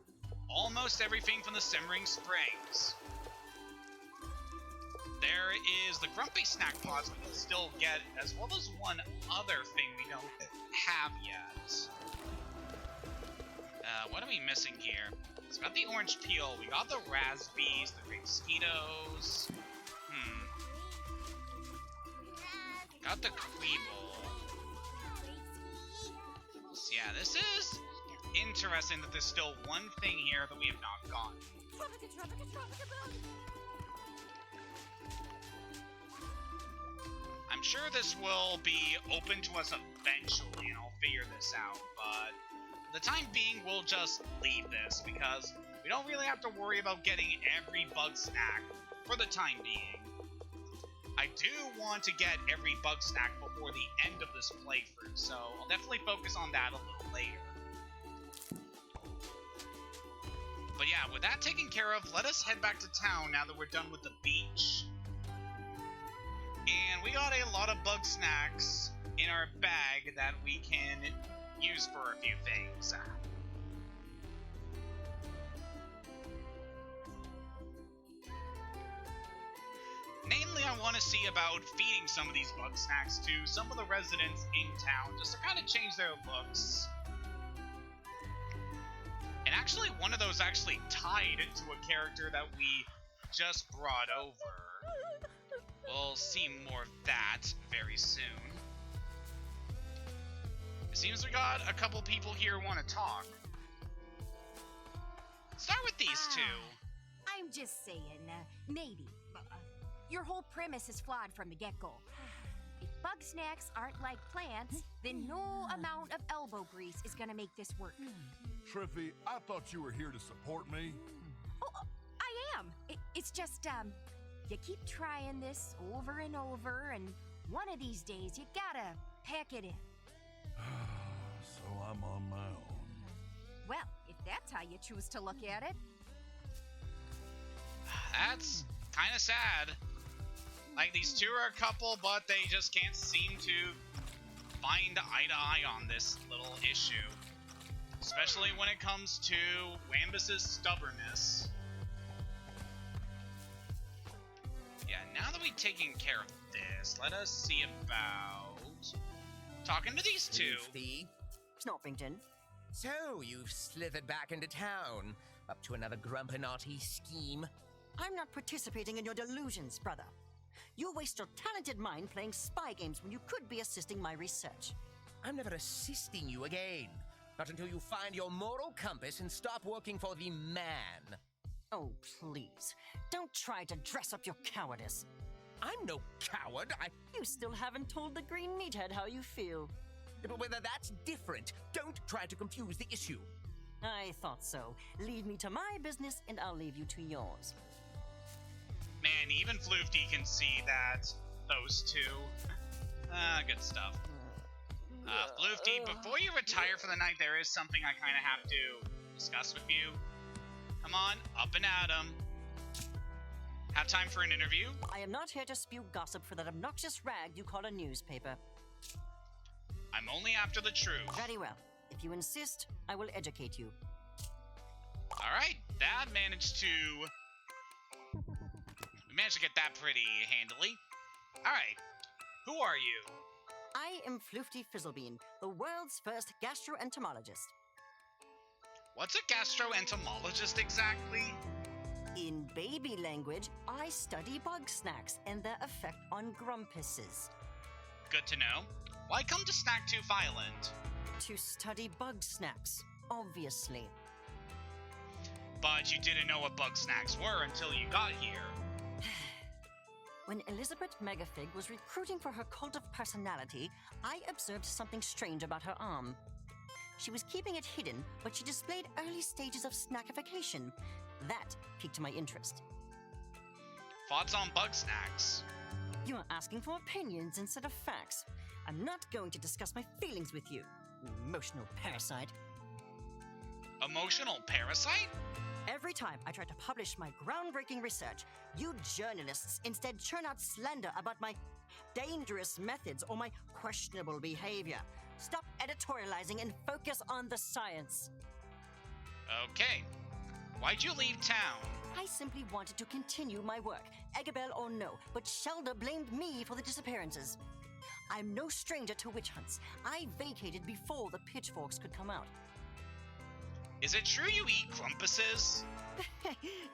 A: almost everything from the Simmering Springs. There is the Grumpy Snack Pods we can still get, as well as one other thing we don't have yet. What are we missing here? It's got the orange peel, we got the raspberries, the great mosquitoes. Got the Queeble. So yeah, this is interesting that there's still one thing here that we have not gotten. I'm sure this will be open to us eventually, and I'll figure this out, but for the time being, we'll just leave this, because we don't really have to worry about getting every Bugsnax for the time being. I do want to get every Bugsnax before the end of this playthrough, so I'll definitely focus on that a little later. But yeah, with that taken care of, let us head back to town now that we're done with the beach. And we got a lot of Bugsnax in our bag that we can use for a few things. Namely, I want to see about feeding some of these Bugsnax to some of the residents in town, just to kind of change their looks. And actually, one of those actually tied to a character that we just brought over. We'll see more of that very soon. It seems we got a couple people here who want to talk. Start with these two.
K: I'm just saying, maybe. Your whole premise is flawed from the get-go. If Bugsnax aren't like plants, then no amount of elbow grease is gonna make this work.
F: Triffy, I thought you were here to support me.
K: Oh, I am. It's just, you keep trying this over and over, and one of these days you gotta pack it in.
F: So I'm on my own.
K: Well, if that's how you choose to look at it.
A: That's kind of sad. Like, these two are a couple, but they just can't seem to find eye to eye on this little issue. Especially when it comes to Wambus's stubbornness. Yeah, now that we've taken care of this, let us see about talking to these two.
H: Luffy.
D: Snorpington.
H: So, you've slithered back into town, up to another Grumpunaty scheme.
D: I'm not participating in your delusions, brother. You waste your talented mind playing spy games when you could be assisting my research.
H: I'm never assisting you again. Not until you find your moral compass and stop working for the man.
D: Oh, please. Don't try to dress up your cowardice.
H: I'm no coward.
D: You still haven't told the green meathead how you feel.
H: But whether that's different, don't try to confuse the issue.
D: I thought so. Leave me to my business and I'll leave you to yours.
A: Man, even Floofty can see that the those two. Good stuff. Floofty, before you retire for the night, there is something I kind of have to discuss with you. Come on, up and at 'em. Have time for an interview?
D: I am not here to spew gossip for that obnoxious rag you call a newspaper.
A: I'm only after the truth.
D: Very well. If you insist, I will educate you.
A: Alright, we managed to get that pretty handily. Alright, who are you?
D: I am Floofty Fizzlebean, the world's first gastroentomologist.
A: What's a gastroentomologist exactly?
D: In baby language, I study Bugsnax and their effect on Grumpuses.
A: Good to know. Why come to Snaktooth Island?
D: To study Bugsnax, obviously.
A: But you didn't know what Bugsnax were until you got here.
D: When Elizabeth Megafig was recruiting for her cult of personality, I observed something strange about her arm. She was keeping it hidden, but she displayed early stages of snackification. That piqued my interest.
A: Thoughts on Bugsnax?
D: You are asking for opinions instead of facts. I'm not going to discuss my feelings with you, emotional parasite.
A: Emotional parasite?
D: Every time I try to publish my groundbreaking research, you journalists instead churn out slander about my dangerous methods or my questionable behavior. Stop editorializing and focus on the science.
A: Okay. Why'd you leave town?
D: I simply wanted to continue my work, Eggabell or no, but Shelda blamed me for the disappearances. I'm no stranger to witch hunts. I vacated before the pitchforks could come out.
A: Is it true you eat Grumpuses?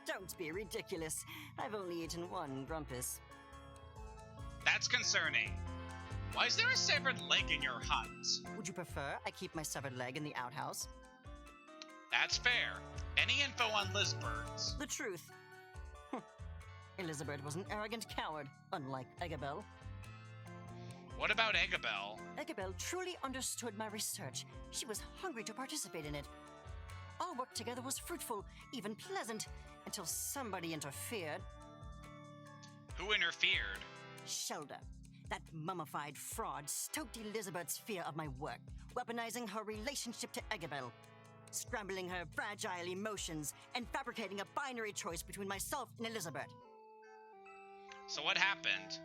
D: Don't be ridiculous. I've only eaten one Grumpus.
A: That's concerning. Why is there a severed leg in your hut?
D: Would you prefer I keep my severed leg in the outhouse?
A: That's fair. Any info on Lizbert?
D: The truth. Elizabeth was an arrogant coward, unlike Eggabell.
A: What about Eggabell?
D: Eggabell truly understood my research. She was hungry to participate in it. Our work together was fruitful, even pleasant, until somebody interfered.
A: Who interfered?
D: Shelda. That mummified fraud stoked Elizabeth's fear of my work, weaponizing her relationship to Eggabell, scrambling her fragile emotions, and fabricating a binary choice between myself and Elizabeth.
A: So what happened?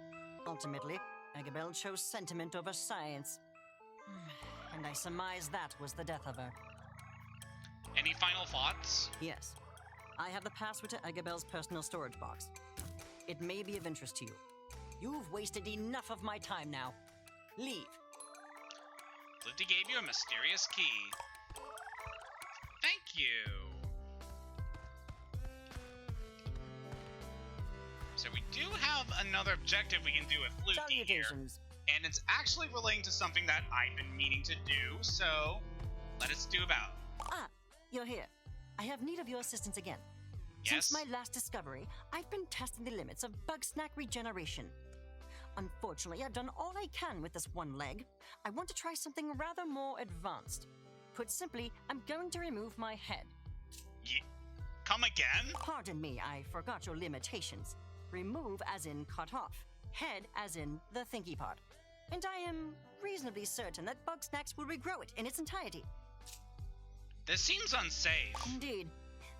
D: Ultimately, Eggabell chose sentiment over science. And I surmise that was the death of her.
A: Any final thoughts?
D: Yes. I have the password to Eggabell's personal storage box. It may be of interest to you. You've wasted enough of my time now. Leave.
A: Floofty gave you a mysterious key. Thank you. So we do have another objective we can do with Floofty here. And it's actually relating to something that I've been meaning to do, so let us do about.
D: Ah, you're here. I have need of your assistance again.
A: Yes?
D: Since my last discovery, I've been testing the limits of Bugsnax regeneration. Unfortunately, I've done all I can with this one leg. I want to try something rather more advanced. Put simply, I'm going to remove my head.
A: Come again?
D: Pardon me, I forgot your limitations. Remove as in cut off. Head as in the thinky part. And I am reasonably certain that Bugsnax will regrow it in its entirety.
A: This seems unsafe.
D: Indeed.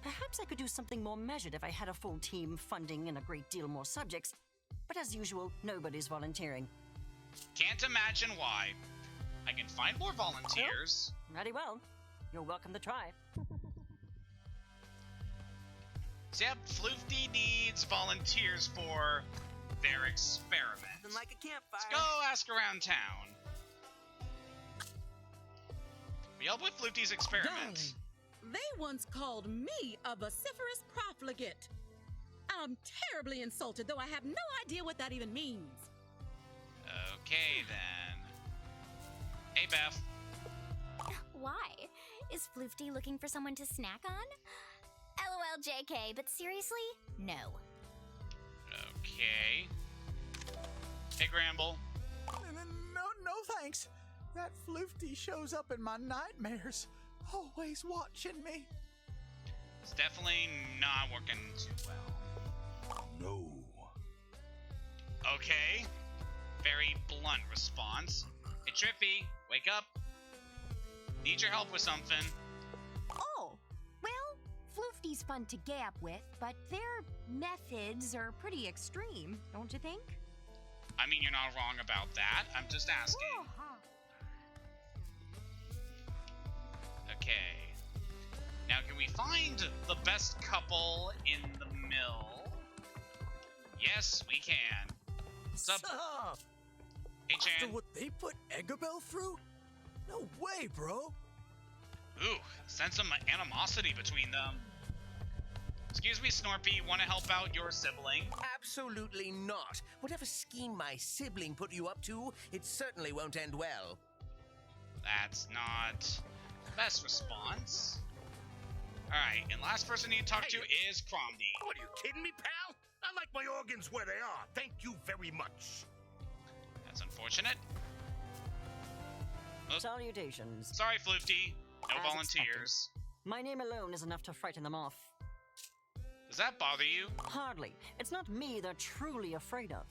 D: Perhaps I could do something more measured if I had a full team, funding, and a great deal more subjects. But as usual, nobody's volunteering.
A: Can't imagine why. I can find more volunteers.
D: Oh, very well. You're welcome to try.
A: So yep, Floofty needs volunteers for their experiment.
B: Nothing like a campfire.
A: Let's go ask around town. We help with Floofty's experiment.
E: Darling, they once called me a vociferous profligate. I'm terribly insulted, though I have no idea what that even means.
A: Okay, then. Hey, Beth.
J: Why? Is Floofty looking for someone to snack on? LOL JK, but seriously, no.
A: Okay. Hey, Gramble.
C: No thanks. That Floofty shows up in my nightmares, always watching me.
A: It's definitely not working too well.
F: No.
A: Okay. very blunt response. Hey, Trippy, wake up. Need your help with something.
K: Oh, well, Floofty's fun to gab with, but their methods are pretty extreme, don't you think?
A: I mean, you're not wrong about that. I'm just asking. Okay. Now, can we find the best couple in the mill? Yes, we can. What's up?
I: Sup?
A: Hey, Chan.
I: After what they put Eggabell through? No way, bro.
A: Ooh, sense some animosity between them. Excuse me, Snorpy, want to help out your sibling?
H: Absolutely not. Whatever scheme my sibling put you up to, it certainly won't end well.
A: That's not the best response. Alright, and last person I need to talk to is Cromdy.
G: What, are you kidding me, pal? I like my organs where they are. Thank you very much.
A: That's unfortunate. Oh,
D: Salutations.
A: sorry, Floofty. No
D: As
A: volunteers.
D: My name alone is enough to frighten them off.
A: Does that bother you?
D: Hardly. It's not me they're truly afraid of.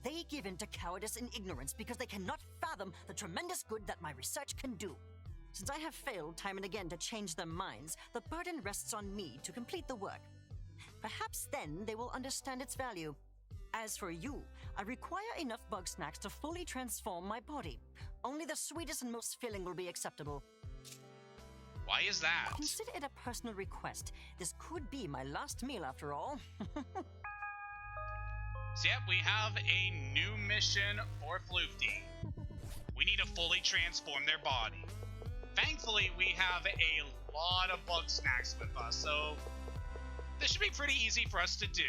D: They give in to cowardice and ignorance because they cannot fathom the tremendous good that my research can do. Since I have failed time and again to change their minds, the burden rests on me to complete the work. Perhaps then they will understand its value. As for you, I require enough Bugsnax to fully transform my body. Only the sweetest and most filling will be acceptable.
A: Why is that?
D: Consider it a personal request. This could be my last meal after all.
A: So yep, we have a new mission for Floofty. We need to fully transform their body. Thankfully, we have a lot of Bugsnax with us, so this should be pretty easy for us to do.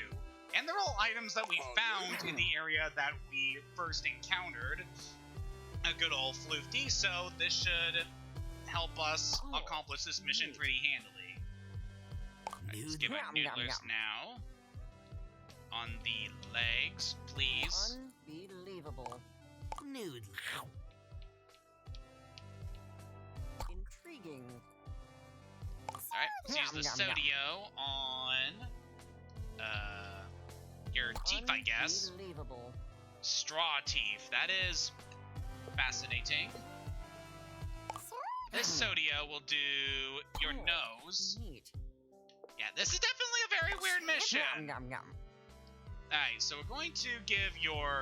A: And they're all items that we found in the area that we first encountered a good old Floofty, so this should help us accomplish this mission pretty handily. Alright, let's give a noodlers now. On the legs, please.
D: Unbelievable.
H: Noodle.
D: Intriguing.
A: Alright, let's use the Sodio on your teeth, I guess.
D: Unbelievable.
A: Straw teeth. That is fascinating. This Sodio will do your nose.
D: Neat.
A: Yeah, this is definitely a very weird mission.
D: Yum, yum.
A: Alright, so we're going to give your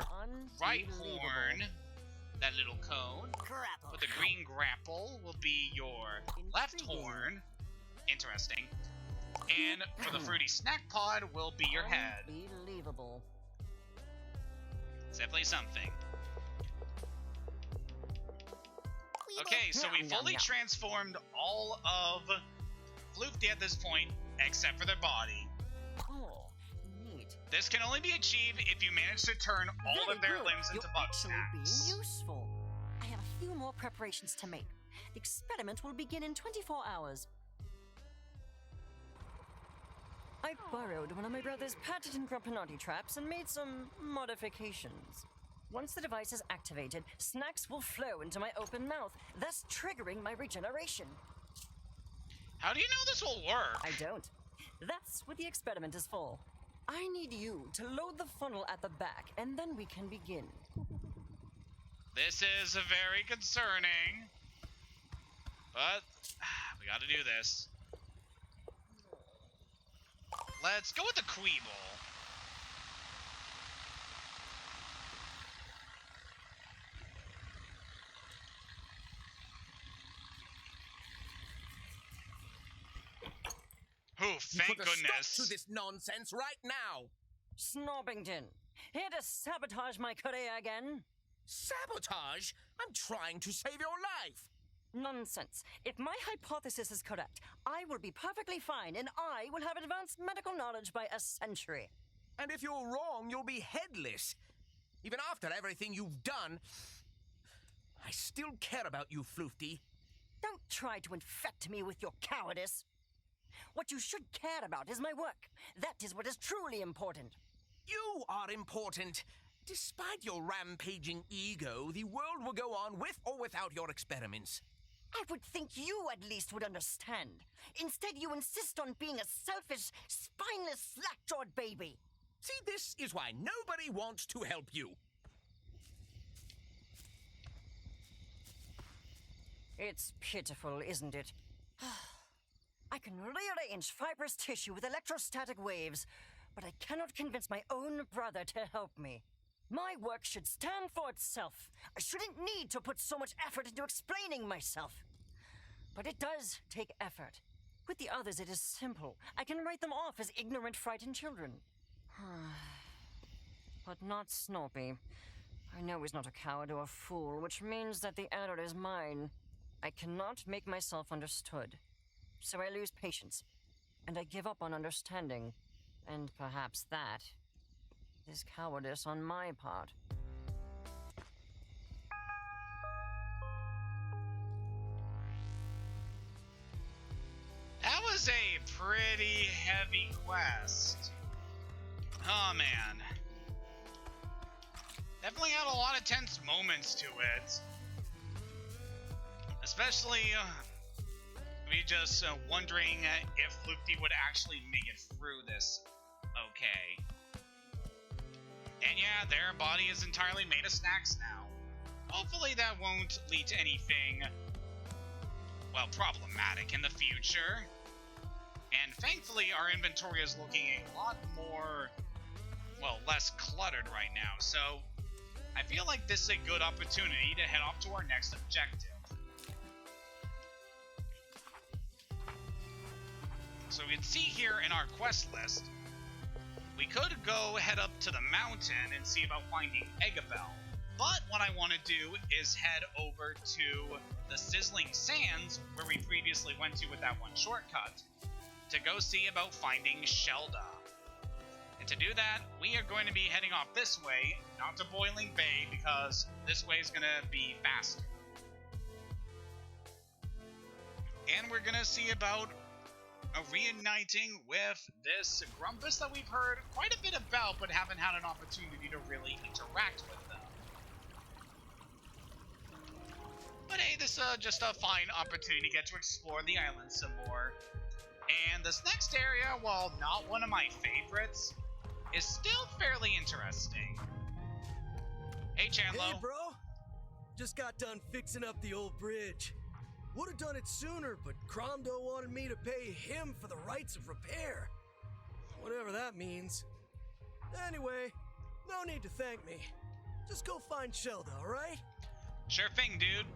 A: right horn that little cone.
D: Grapple.
A: But the green grapple will be your left horn. Interesting. And for the fruity snack pod will be your head.
D: Unbelievable.
A: It's definitely something. Okay, so we fully transformed all of Floofty at this point, except for their body.
D: Oh, neat.
A: This can only be achieved if you manage to turn all
D: Very
A: of their
D: good.
A: limbs into
D: You're actually being
A: Bugsnax.
D: useful. I have a few more preparations to make. The experiment will begin in 24 hours. I borrowed one of my brother's patented Grumpuses traps and made some modifications. Once the device is activated, snacks will flow into my open mouth, thus triggering my regeneration.
A: How do you know this will work?
D: I don't. That's what the experiment is for. I need you to load the funnel at the back, and then we can begin.
A: This is very concerning. But we gotta do this. Let's go with the Queeble. Oh, thank
H: Put a
A: goodness.
H: stop to this nonsense right now.
D: Snobbington, here to sabotage my career again?
H: Sabotage? I'm trying to save your life.
D: Nonsense. If my hypothesis is correct, I will be perfectly fine and I will have advanced medical knowledge by a century.
H: And if you're wrong, you'll be headless. Even after everything you've done, I still care about you, Floofty.
D: Don't try to infect me with your cowardice. What you should care about is my work. That is what is truly important.
H: You are important. Despite your rampaging ego, the world will go on with or without your experiments.
D: I would think you at least would understand. Instead, you insist on being a selfish, spineless, slack-jawed baby.
H: See, this is why nobody wants to help you.
D: It's pitiful, isn't it? I can rearrange fibrous tissue with electrostatic waves, but I cannot convince my own brother to help me. My work should stand for itself. I shouldn't need to put so much effort into explaining myself. But it does take effort. With the others, it is simple. I can write them off as ignorant, frightened children. But not Snorpy. I know he's not a coward or a fool, which means that the error is mine. I cannot make myself understood. So I lose patience, and I give up on understanding. And perhaps that is cowardice on my part.
A: That was a pretty heavy quest. Oh man. Definitely had a lot of tense moments to it. Especially me just wondering if Floopty would actually make it through this okay. And yeah, their body is entirely made of snacks now. Hopefully that won't lead to anything, well, problematic in the future. And thankfully our inventory is looking a lot more, well, less cluttered right now. So I feel like this is a good opportunity to head off to our next objective. So we can see here in our quest list, we could go head up to the mountain and see about finding Eggabell. But what I want to do is head over to the Sizzling Sands, where we previously went to with that one shortcut, to go see about finding Shelda. And to do that, we are going to be heading off this way, not to Boiling Bay, because this way is going to be faster. And we're going to see about reuniting with this Grumpus that we've heard quite a bit about, but haven't had an opportunity to really interact with them. But hey, this is just a fine opportunity to get to explore the island some more. And this next area, while not one of my favorites, is still fairly interesting. Hey, Chandlo.
I: Hey, bro. Just got done fixing up the old bridge. Would have done it sooner, but Cromdo wanted me to pay him for the rights of repair. Whatever that means. Anyway, no need to thank me. Just go find Shelda, alright?
A: Sure thing, dude.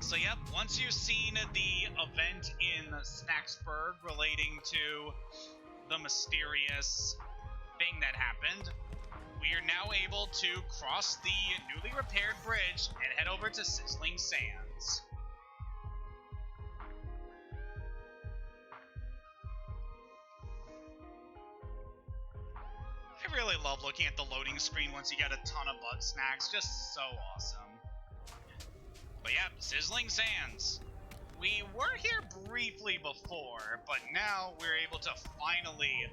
A: So yep, once you've seen the event in Snacksburg relating to the mysterious thing that happened, we are now able to cross the newly repaired bridge and head over to Sizzling Sands. I really love looking at the loading screen once you get a ton of Bugsnax, just so awesome. But yeah, Sizzling Sands. We were here briefly before, but now we're able to finally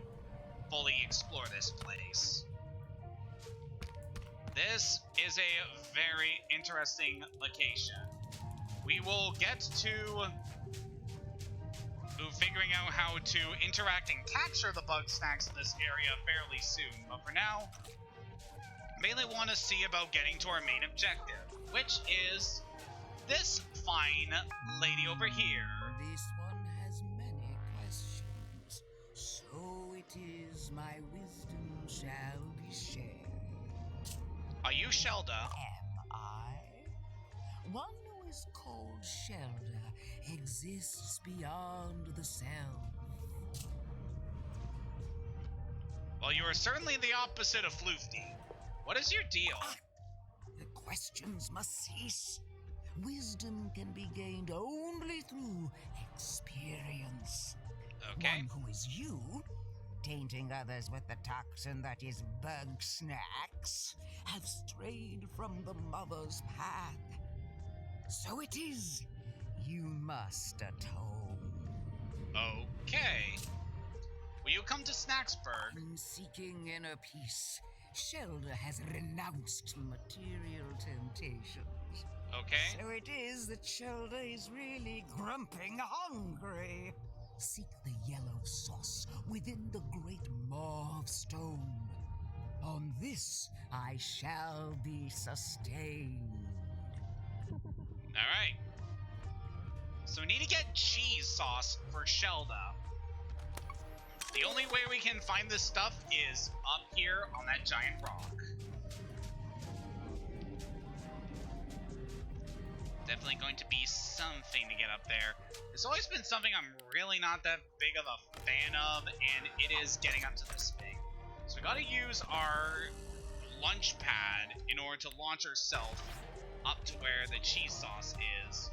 A: fully explore this place. This is a very interesting location. We will get to figuring out how to interact and capture the Bugsnax in this area fairly soon. But for now, mainly want to see about getting to our main objective, which is this fine lady over here.
L: This one has many questions, so it is my wisdom shall be shared.
A: Are you Shelda?
L: Am I? One who is called Shelda exists beyond the self.
A: Well, you are certainly the opposite of Floofty. What is your deal?
L: The questions must cease. Wisdom can be gained only through experience.
A: Okay.
L: One who is you, tainting others with the toxin that is Bugsnax, have strayed from the mother's path. So it is, you must atone.
A: Okay. Will you come to Snacksburg?
L: In seeking inner peace, Shelda has renounced material temptations.
A: Okay.
L: So it is that Shelda is really grumping hungry. Seek the yellow sauce within the great maw of stone. On this I shall be sustained.
A: Alright. So we need to get cheese sauce for Shelda. The only way we can find this stuff is up here on that giant rock. Definitely going to be something to get up there. It's always been something I'm really not that big of a fan of, and it is getting up to this thing. So we gotta use our launch pad in order to launch ourselves up to where the cheese sauce is.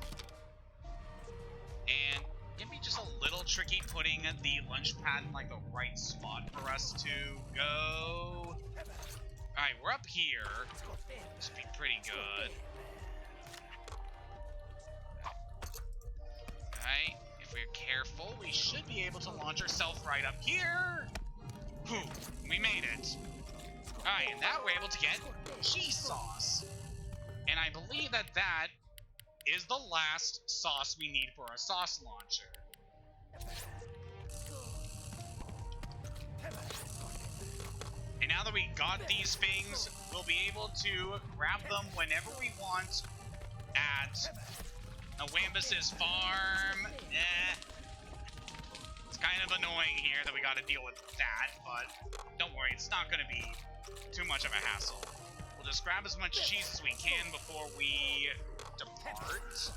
A: And it can be just a little tricky putting the launch pad in like the right spot for us to go. Alright, we're up here. This should be pretty good. Alright, if we're careful, we should be able to launch ourselves right up here. Whew, we made it. Alright, and now we're able to get cheese sauce. And I believe that that is the last sauce we need for our sauce launcher. And now that we got these things, we'll be able to grab them whenever we want at Grumpuses' farm. It's kind of annoying here that we got to deal with that, but don't worry, it's not going to be too much of a hassle. We'll just grab as much cheese as we can before we depart.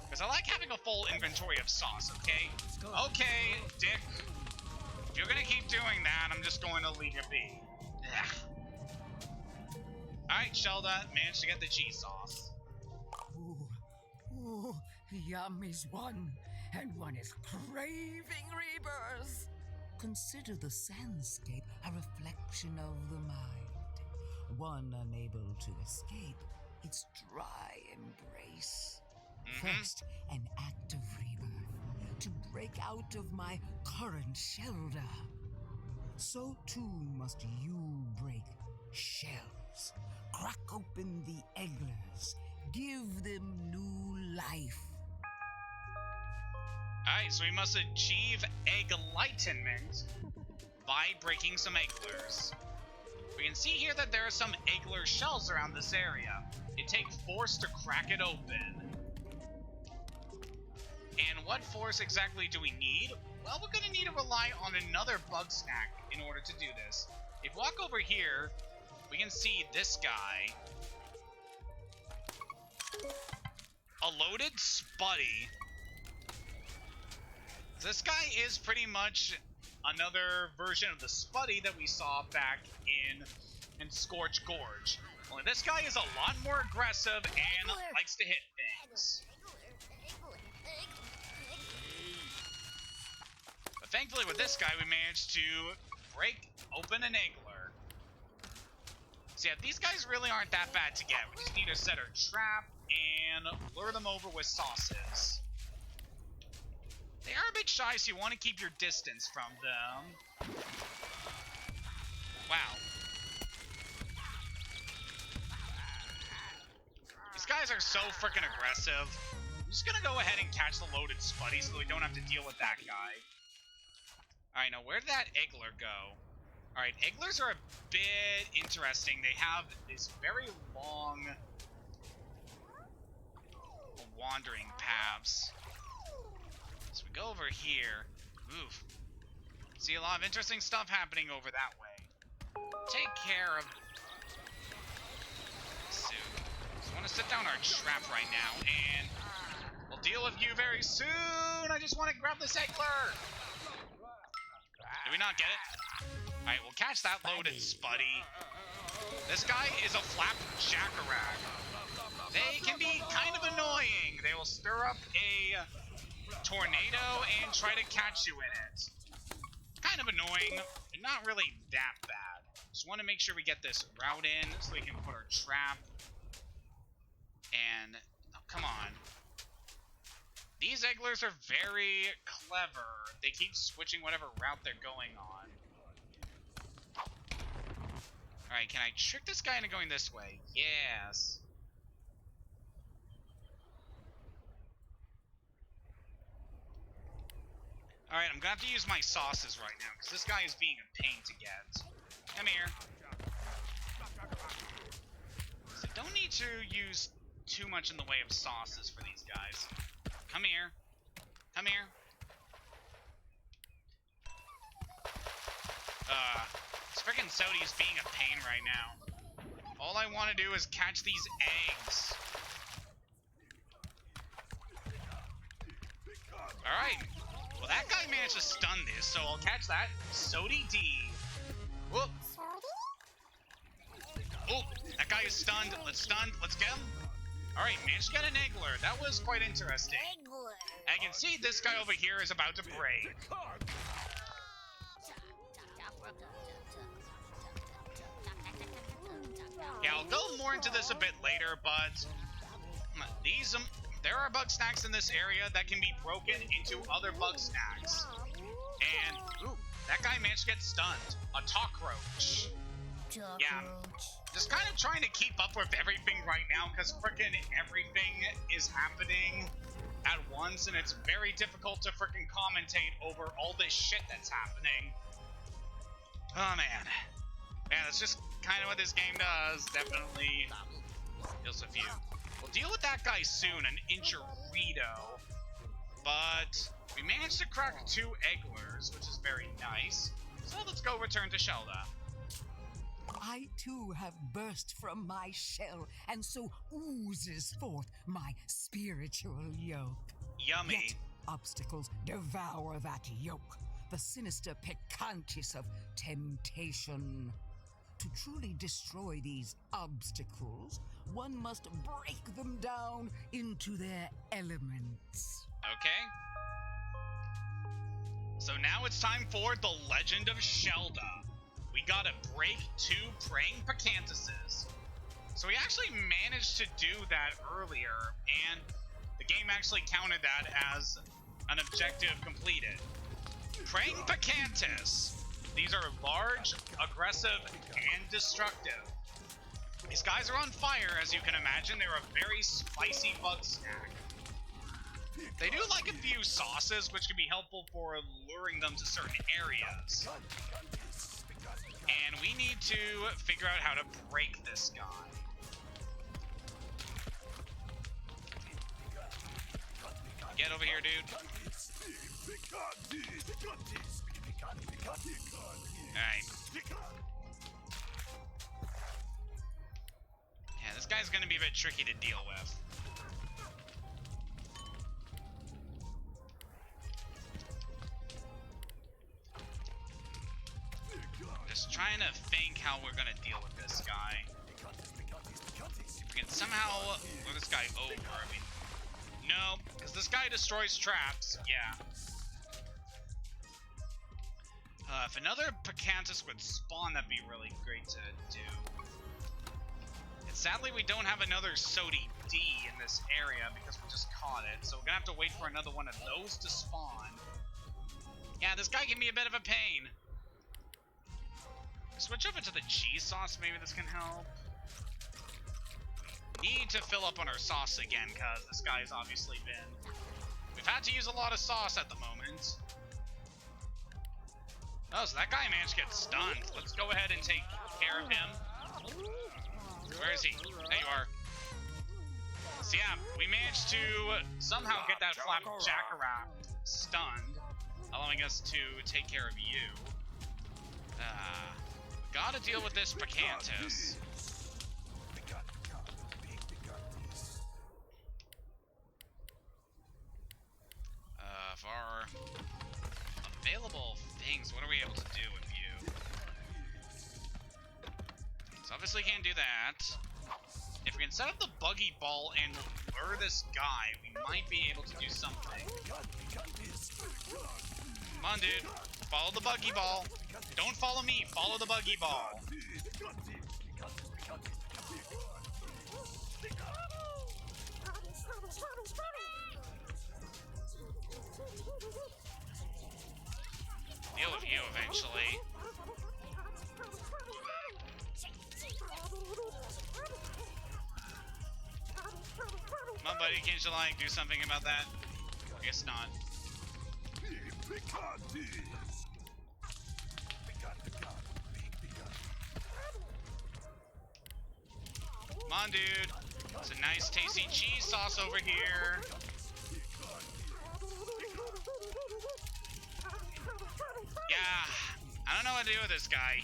A: Because I like having a full inventory of sauce, okay? Okay, Dick. If you're going to keep doing that, I'm just going to leave you be. Alright, Shelda, managed to get the cheese sauce.
L: Ooh, yum is one, and one is craving rebirth. Consider the sandscape a reflection of the mind. One unable to escape its dry embrace. First, an act of rebirth, to break out of my current shelter. So too must you break shells, crack open the egglers, give them new life.
A: Alright, so we must achieve egg-lightenment by breaking some egglers. We can see here that there are some eggler shells around this area. It takes force to crack it open. And what force exactly do we need? Well, we're going to need to rely on another Bugsnax in order to do this. If we walk over here, we can see this guy. A loaded Spuddy. This guy is pretty much another version of the Spuddy that we saw back in Scorch Gorge. Only this guy is a lot more aggressive and likes to hit things. But thankfully with this guy, we managed to break open an eggler. So yeah, these guys really aren't that bad to get. We just need to set our trap and lure them over with sauces. They are a bit shy, so you want to keep your distance from them. Wow. These guys are so freaking aggressive. I'm just gonna go ahead and catch the loaded Spuddy so we don't have to deal with that guy. Alright, now where did that eggler go? Alright, egglers are a bit interesting. They have this very long wandering paths. So we go over here. Oof. See a lot of interesting stuff happening over that way. Take care of soon. Just want to set down our trap right now, and we'll deal with you very soon. I just want to grab this eggler. Did we not get it? Alright, we'll catch that loaded Spuddy. This guy is a flapjackarag. They can be kind of annoying. They will stir up a tornado and try to catch you in it. Kind of annoying, but not really that bad. Just want to make sure we get this route in so we can put our trap. And, oh, come on. These egglers are very clever. They keep switching whatever route they're going on. Alright, can I trick this guy into going this way? Yes. Alright, I'm gonna have to use my sauces right now, because this guy is being a pain to get. Come here. So don't need to use too much in the way of sauces for these guys. Come here. Come here. This freaking Sodi's being a pain right now. All I want to do is catch these eggs. Alright. Well, that guy managed to stun this, so I'll catch that. Sodi D. Whoop. Oh, that guy is stunned. Let's stun. Let's get him. Alright, managed to get an Eggler. That was quite interesting. I can see this guy over here is about to break. Yeah, I'll go more into this a bit later, but there are Bugsnax in this area that can be broken into other Bugsnax. And, ooh, that guy managed to get stunned. A cockroach. Yeah, just kind of trying to keep up with everything right now, because frickin' everything is happening at once, and it's very difficult to frickin' commentate over all this shit that's happening. Oh, man. Yeah, that's just kind of what this game does. Definitely kills a few. We'll deal with that guy soon, an Inchurito. But we managed to crack 2 Egglers, which is very nice. So let's go return to Shelda.
L: I too have burst from my shell, and so oozes forth my spiritual yoke.
A: Yummy.
L: Yet obstacles devour that yoke, the sinister picantis of temptation. To truly destroy these obstacles, one must break them down into their elements.
A: Okay. So now it's time for the Legend of Shelda. We gotta break 2 praying picantises. So we actually managed to do that earlier, and the game actually counted that as an objective completed. Praying picantis. These are large, aggressive, and destructive. These guys are on fire, as you can imagine. They're a very spicy Bugsnax. They do like a few sauces, which can be helpful for luring them to certain areas. And we need to figure out how to break this guy. Get over here, dude. Alright. Yeah, this guy's gonna be a bit tricky to deal with. Just trying to think how we're gonna deal with this guy. We can somehow lure this guy over. I mean, no, because this guy destroys traps. Yeah. If another Picantis would spawn, that'd be really great to do. And sadly, we don't have another Sodi D in this area because we just caught it, so we're gonna have to wait for another one of those to spawn. Yeah, this guy can be a bit of a pain. Switch over to the cheese sauce, maybe this can help. Need to fill up on our sauce again, because this guy's obviously been... We've had to use a lot of sauce at the moment. Oh, so that guy managed to get stunned. Let's go ahead and take care of him. Where is he? There you are. So yeah, we managed to somehow get that Flapjackarap stunned, allowing us to take care of you. Gotta deal with this Picantis. For our available things, what are we able to do with you? So obviously can't do that. If we can set up the buggy ball and lure this guy, we might be able to do something. Come on, dude. Follow the buggy ball. Don't follow me. Follow the buggy ball. Deal with you eventually. Come on, buddy. Can't you, like, do something about that? I guess not. Come on, dude. It's a nice tasty cheese sauce over here. Yeah, I don't know what to do with this guy.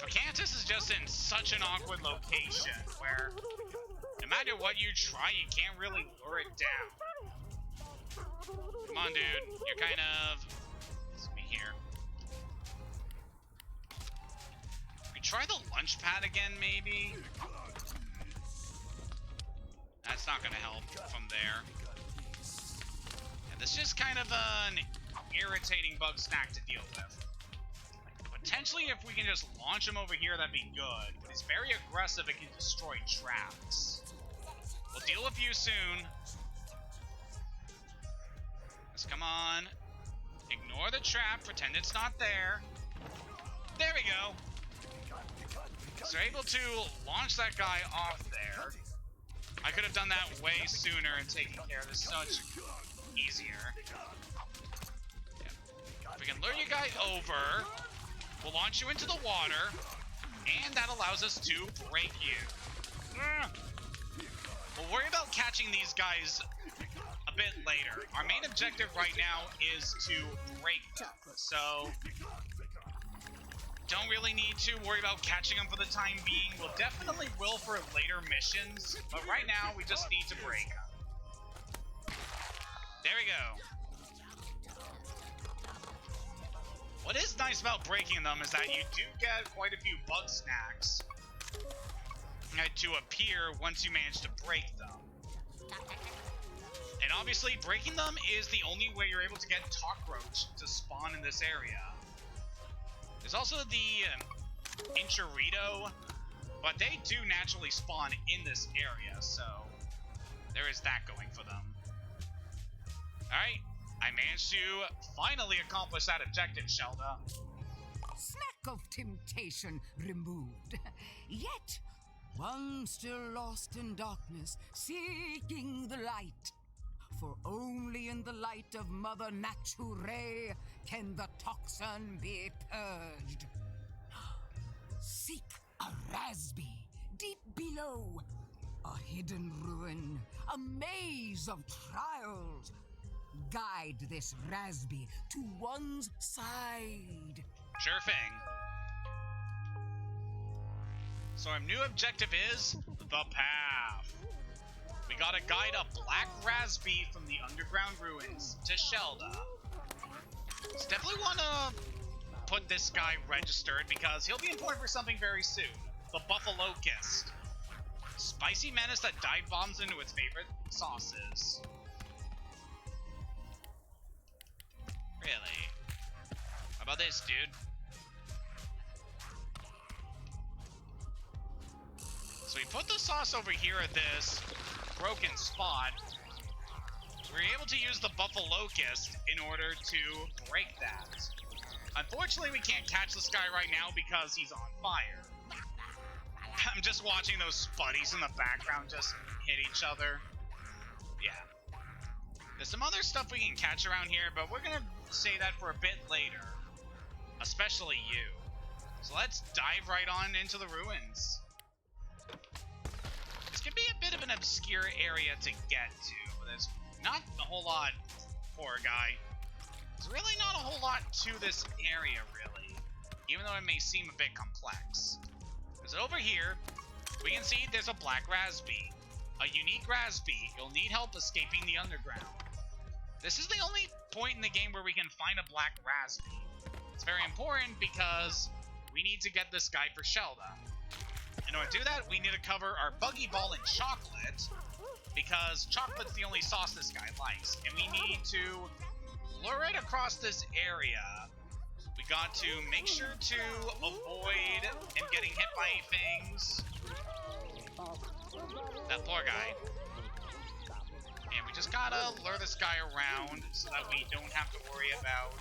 A: Acquainted is just in such an awkward location where no matter what you try, you can't really lure it down. Come on, dude. You're kind of... Let's be here. We try the lunch pad again, maybe? That's not gonna help from there. Yeah, this is just kind of an irritating Bugsnax to deal with. Potentially, if we can just launch him over here, that'd be good. But he's very aggressive and can destroy traps. We'll deal with you soon. Let's come on. Ignore the trap. Pretend it's not there. There we go. So we're able to launch that guy off there. I could have done that way sooner and taken care of this much easier. Yeah. If we can lure you guy over, we'll launch you into the water, and that allows us to break you. We'll worry about catching these guys a bit later. Our main objective right now is to break them, so don't really need to worry about catching them for the time being. We'll definitely will for later missions, but right now we just need to break them. There we go. What is nice about breaking them is that you do get quite a few Bugsnax to appear once you manage to break them. And obviously, breaking them is the only way you're able to get cockroach to spawn in this area. There's also the Enchirito, but they do naturally spawn in this area, so there is that going for them. Alright, I managed to finally accomplish that objective, Shelda.
L: Snack of temptation removed. Yet, one still lost in darkness, seeking the light. For only in the light of Mother Nature can the toxin be purged. Seek a raspy deep below. A hidden ruin, a maze of trials. Guide this raspy to one's side.
A: Sure thing. So our new objective is the path. We gotta guide a black raspy from the underground ruins to Shelda. So definitely wanna put this guy registered because he'll be important for something very soon. The Buffalocust. Spicy menace that dive bombs into its favorite sauces. Really? How about this, dude? So we put the sauce over here at this broken spot. We're able to use the Buffalocust in order to break that. Unfortunately, we can't catch this guy right now because he's on fire. I'm just watching those spuddies in the background just hit each other. Yeah. There's some other stuff we can catch around here, but we're gonna say that for a bit later. Especially you. So let's dive right on into the ruins. This could be a bit of an obscure area to get to, but there's not a whole lot, poor guy. There's really not a whole lot to this area, really, even though it may seem a bit complex. Because over here, we can see there's a black raspy. A unique raspy. You'll need help escaping the underground. This is the only point in the game where we can find a black raspy. It's very important because we need to get this guy for Shelda. In order to do that, we need to cover our buggy ball in chocolate, because chocolate's the only sauce this guy likes, and we need to lure it across this area. We got to make sure to avoid him getting hit by things. That poor guy. And we just gotta lure this guy around so that we don't have to worry about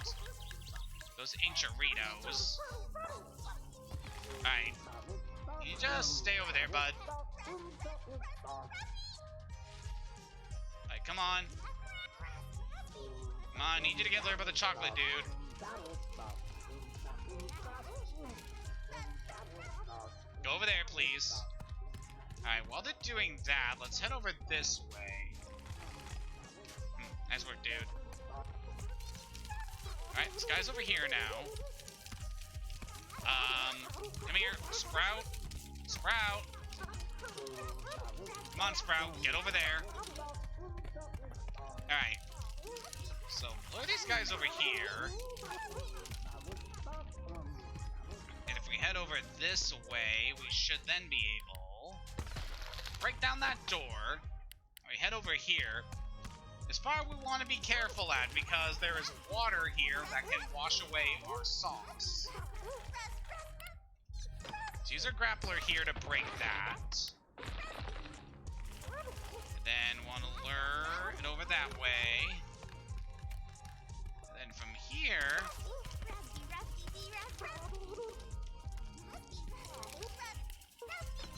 A: those Enchiritos. Alright. You just stay over there, bud. Alright, come on. Come on, I need you to get lured by the chocolate, dude. Go over there, please. Alright, while they're doing that, let's head over this way. Nice work, dude. Alright, this guy's over here now. Come here, Sprout. Sprout. Come on, Sprout, get over there. Alright. So, look at these guys over here. And if we head over this way, we should then be able to break down that door. We head over here. This part we want to be careful at because there is water here that can wash away our socks. Let's use our grappler here to break that. And then want to lure it over that way. And then from here...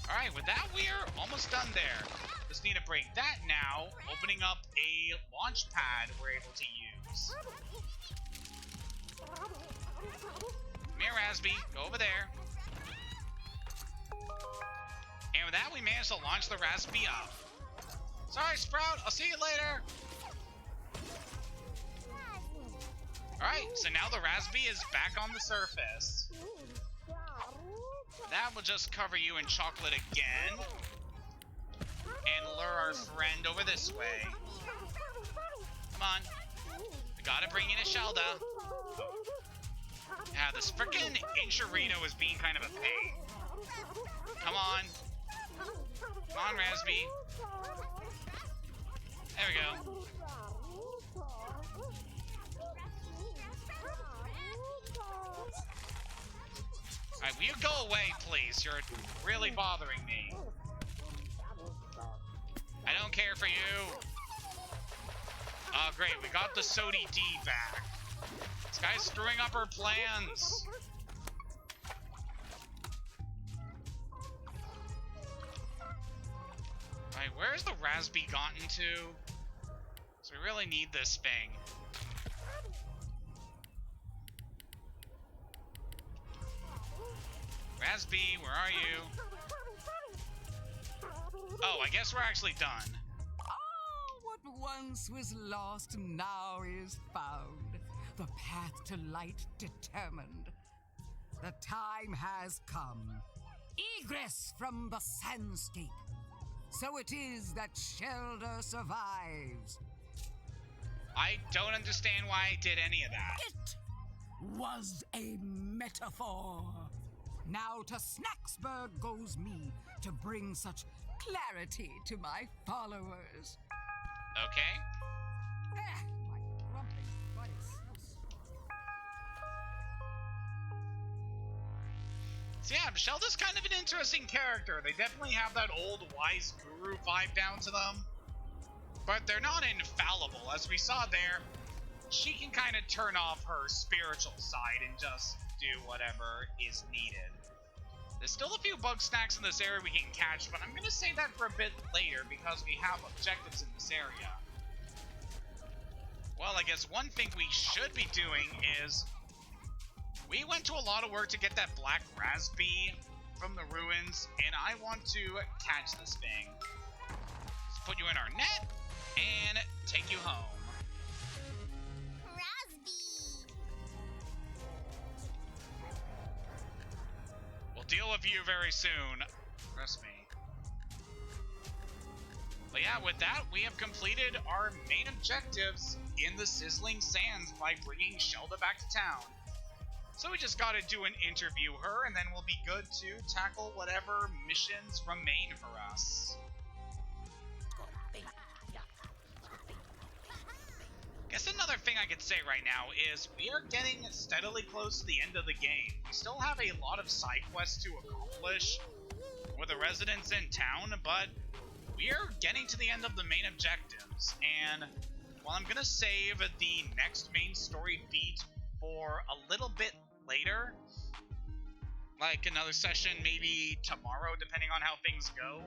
A: Alright, with that we're almost done there. Just need to break that now, opening up a launch pad we're able to use. Come here, Razby. Go over there. And with that, we managed to launch the Razby up. Sorry, Sprout. I'll see you later. Alright, so now the Razby is back on the surface. That will just cover you in chocolate again. And lure our friend over this way. Come on. We gotta bring in a Shelda. Yeah, this frickin' Inchurino is being kind of a pain. Come on. Come on, Razby. There we go. Alright, will you go away, please? You're really bothering me. I don't care for you. Oh, great. We got the Sodi D back. This guy's screwing up our plans. Alright, where's the Razby gotten to? So we really need this thing. Razby, where are you? Oh, I guess we're actually done.
L: Oh, what once was lost now is found. The path to light determined. The time has come. Egress from the sandscape. So it is that Shelda survives.
A: I don't understand why I did any of that.
L: It was a metaphor. Now to Snacksburg goes me to bring such clarity to my followers.
A: Okay.
L: My grumpy butt is
A: So yeah, Shelda's kind of an interesting character. They definitely have that old wise guru vibe down to them. But they're not infallible. As we saw there, she can kind of turn off her spiritual side and just do whatever is needed. There's still a few Bugsnax in this area we can catch, but I'm going to save that for a bit later because we have objectives in this area. Well, I guess one thing we should be doing is... We went to a lot of work to get that black Razby from the ruins, and I want to catch this thing. Let's put you in our net and take you home. We'll deal with you very soon. Trust me. But yeah, with that, we have completed our main objectives in the Sizzling Sands by bringing Shelda back to town. So we just gotta do an interview her, and then we'll be good to tackle whatever missions remain for us. Guess another thing I could say right now is we are getting steadily close to the end of the game. We still have a lot of side quests to accomplish with the residents in town, but we are getting to the end of the main objectives. And while I'm gonna save the next main story beat for a little bit later, like another session maybe tomorrow, depending on how things go,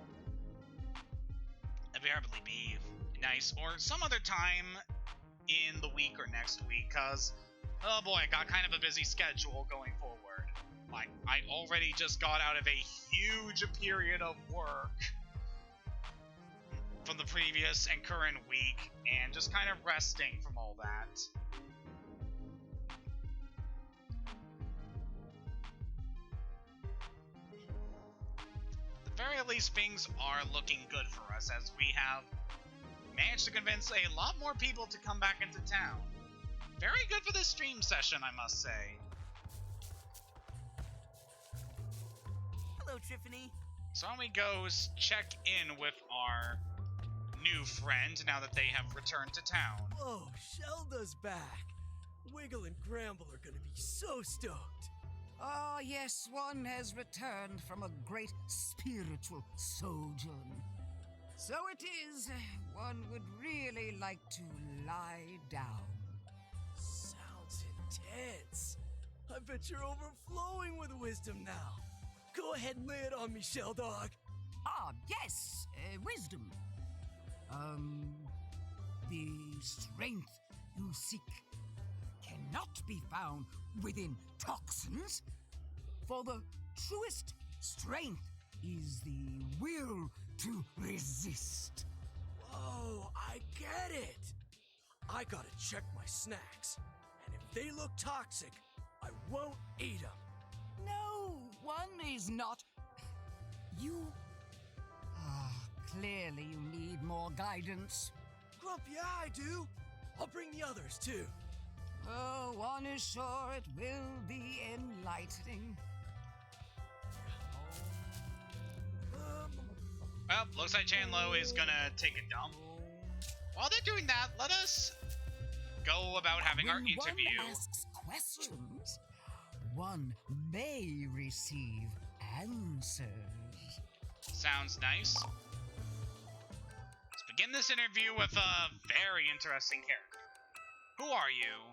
A: that'd probably be nice, or some other time in the week or next week, because, oh boy, I got kind of a busy schedule going forward. Like, I already just got out of a huge period of work from the previous and current week, and just kind of resting from all that. At the very least, things are looking good for us, as we have managed to convince a lot more people to come back into town. Very good for this stream session, I must say.
B: Hello, Tiffany.
A: So why don't we go check in with our new friend now that they have returned to town.
I: Oh, Shelda's back. Wiggle and Gramble are gonna be so stoked.
L: Oh, yes, one has returned from a great spiritual sojourn. So it is, one would really like to lie down.
I: Sounds intense. I bet you're overflowing with wisdom now. Go ahead and lay it on me, Shell Dog.
L: Ah, yes, wisdom. The strength you seek cannot be found within toxins, for the truest strength is the will to resist.
I: Whoa, I get it. I gotta check my snacks, and if they look toxic, I won't eat them.
L: No, one is not. You... clearly you need more guidance.
I: Grump, yeah, I do. I'll bring the others, too.
L: Oh, one is sure it will be enlightening.
A: Well, looks like Chandlo is gonna take a dump. While they're doing that, let us go about having our interview.
L: When one asks questions, one may receive answers.
A: Sounds nice. Let's begin this interview with a very interesting character. Who are you?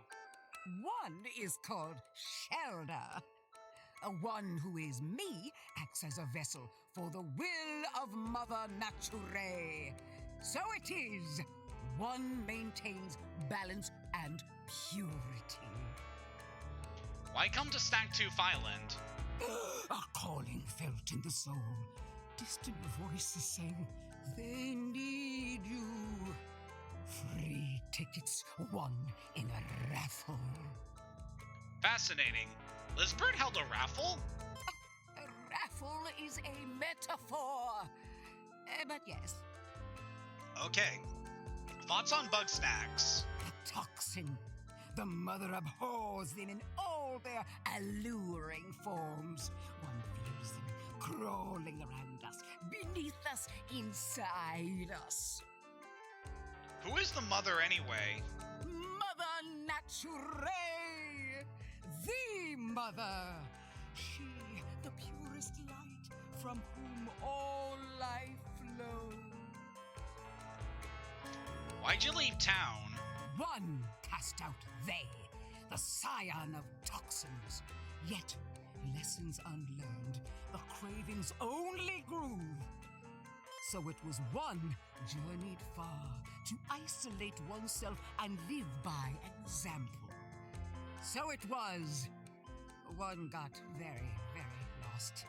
L: One is called Shelda. One who is me acts as a vessel for the will of Mother Nature. So it is. One maintains balance and purity.
A: Why come to Snaktooth Island?
L: A calling felt in the soul. Distant voices saying, they need you. Free tickets won in a raffle.
A: Fascinating. Lisbert held a raffle?
L: A raffle is a metaphor. But yes.
A: Okay. Thoughts on Bugsnax?
L: The toxin. The mother abhors them in all their alluring forms. One feels them crawling around us, beneath us, inside us.
A: Who is the mother anyway?
L: Mother Nature! The mother! She, the purest light, from whom all life flows.
A: Why'd you leave town?
L: One cast out they, the scion of toxins. Yet, lessons unlearned, the cravings only grew. So it was one journeyed far to isolate oneself and live by example. So it was. One got very, very lost.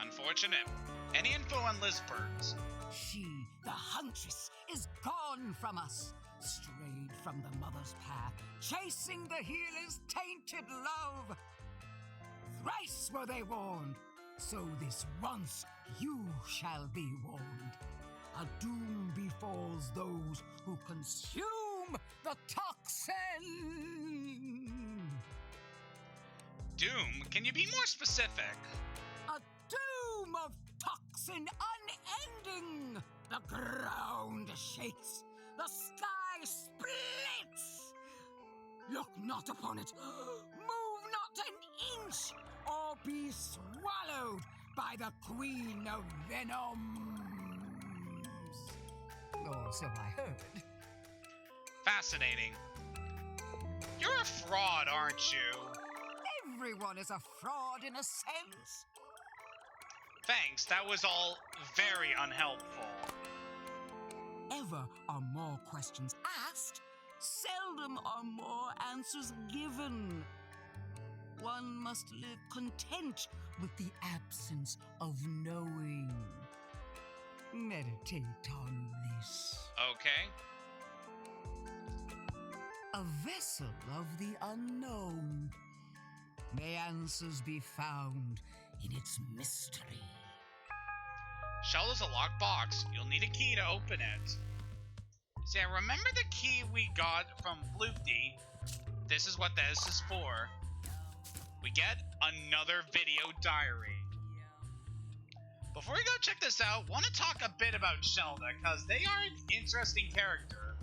A: Unfortunate. Any info on Lisbert?
L: She, the huntress, is gone from us, strayed from the mother's path, chasing the healer's tainted love. Thrice were they warned, so this once you shall be warned. A doom befalls those who consume the toxin.
A: Doom? Can you be more specific?
L: A doom of toxin unending. The ground shakes. The sky splits. Look not upon it. Move not an inch, or be swallowed by the Queen of Venoms. Or so I heard.
A: Fascinating. You're a fraud, aren't you?
L: Everyone is a fraud in a sense.
A: Thanks, that was all very unhelpful.
L: Ever are more questions asked, seldom are more answers given. One must live content with the absence of knowing. Meditate on this.
A: Okay.
L: A vessel of the unknown. May answers be found in its mystery.
A: Shelda's a locked box. You'll need a key to open it. See, I remember the key we got from Floofty. This is what this is for. We get another video diary. Before we go check this out, want to talk a bit about Shelda, because they are an interesting character.